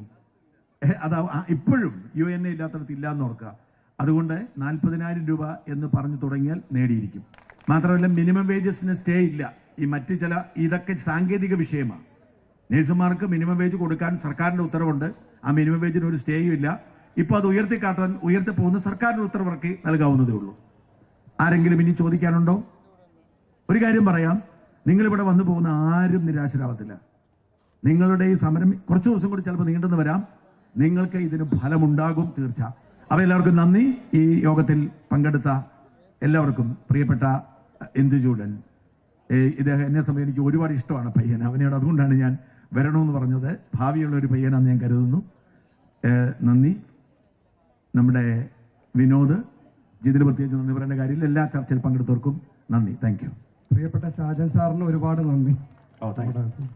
അത് ഇപ്പോഴും UNA ഇല്ലാത്തടത്ത് ഇല്ലാന്ന് ഓർക്കുക. അതുകൊണ്ട് 40,000 രൂപ എന്ന് പറഞ്ഞു തുടങ്ങിയാൽ നേടിയിരിക്കും. മാത്രമല്ല മിനിമം വേജസിന് സ്റ്റേ ഇല്ല. ഈ മറ്റ് ചില ഇതൊക്കെ സാങ്കേതിക വിഷയമാണ്. നഴ്സുമാർക്ക് മിനിമം വേജ് കൊടുക്കാൻ സർക്കാരിന്റെ ഉത്തരവുണ്ട്. ആ മിനിമം വേജിന് ഒരു സ്റ്റേയും ഇല്ല. ഇപ്പോൾ അത് ഉയർത്തി പോകുന്ന സർക്കാരിന്റെ ഉത്തരവിറക്കി നൽകാവുന്നതേ ഉള്ളൂ. ആരെങ്കിലും ഇനി ചോദിക്കാനുണ്ടോ? ഒരു കാര്യം പറയാം, നിങ്ങളിവിടെ വന്നു പോകുന്ന ആരും നിരാശരാവത്തില്ല. നിങ്ങളുടെ ഈ സമരം കുറച്ച് ദിവസം കൂടി ചിലപ്പോൾ നീണ്ടെന്ന് വരാം. നിങ്ങൾക്ക് ഇതിന് ഫലമുണ്ടാകും തീർച്ച. അപ്പോൾ എല്ലാവർക്കും നന്ദി. ഈ യോഗത്തിൽ പങ്കെടുത്ത എല്ലാവർക്കും, പ്രിയപ്പെട്ട ഇന്ദുചൂടൻ, ഇദ്ദേഹം എന്നെ സമയം എനിക്ക് ഒരുപാട് ഇഷ്ടമാണ് പയ്യൻ. അവനോട് അതുകൊണ്ടാണ് ഞാൻ വരണമെന്ന് പറഞ്ഞത്. ഭാവിയുള്ള ഒരു പയ്യനാണെന്ന് ഞാൻ കരുതുന്നു. നന്ദി. നമ്മുടെ വിനോദ്, ജിതിന് പ്രത്യേകിച്ച് നന്ദി പറയേണ്ട കാര്യമില്ല. എല്ലാ ചർച്ചയിൽ പങ്കെടുത്തവർക്കും നന്ദി. Thank you. പ്രിയപ്പെട്ട ഷാജൻ സാറിന് ഒരുപാട് നന്ദി. Thank you.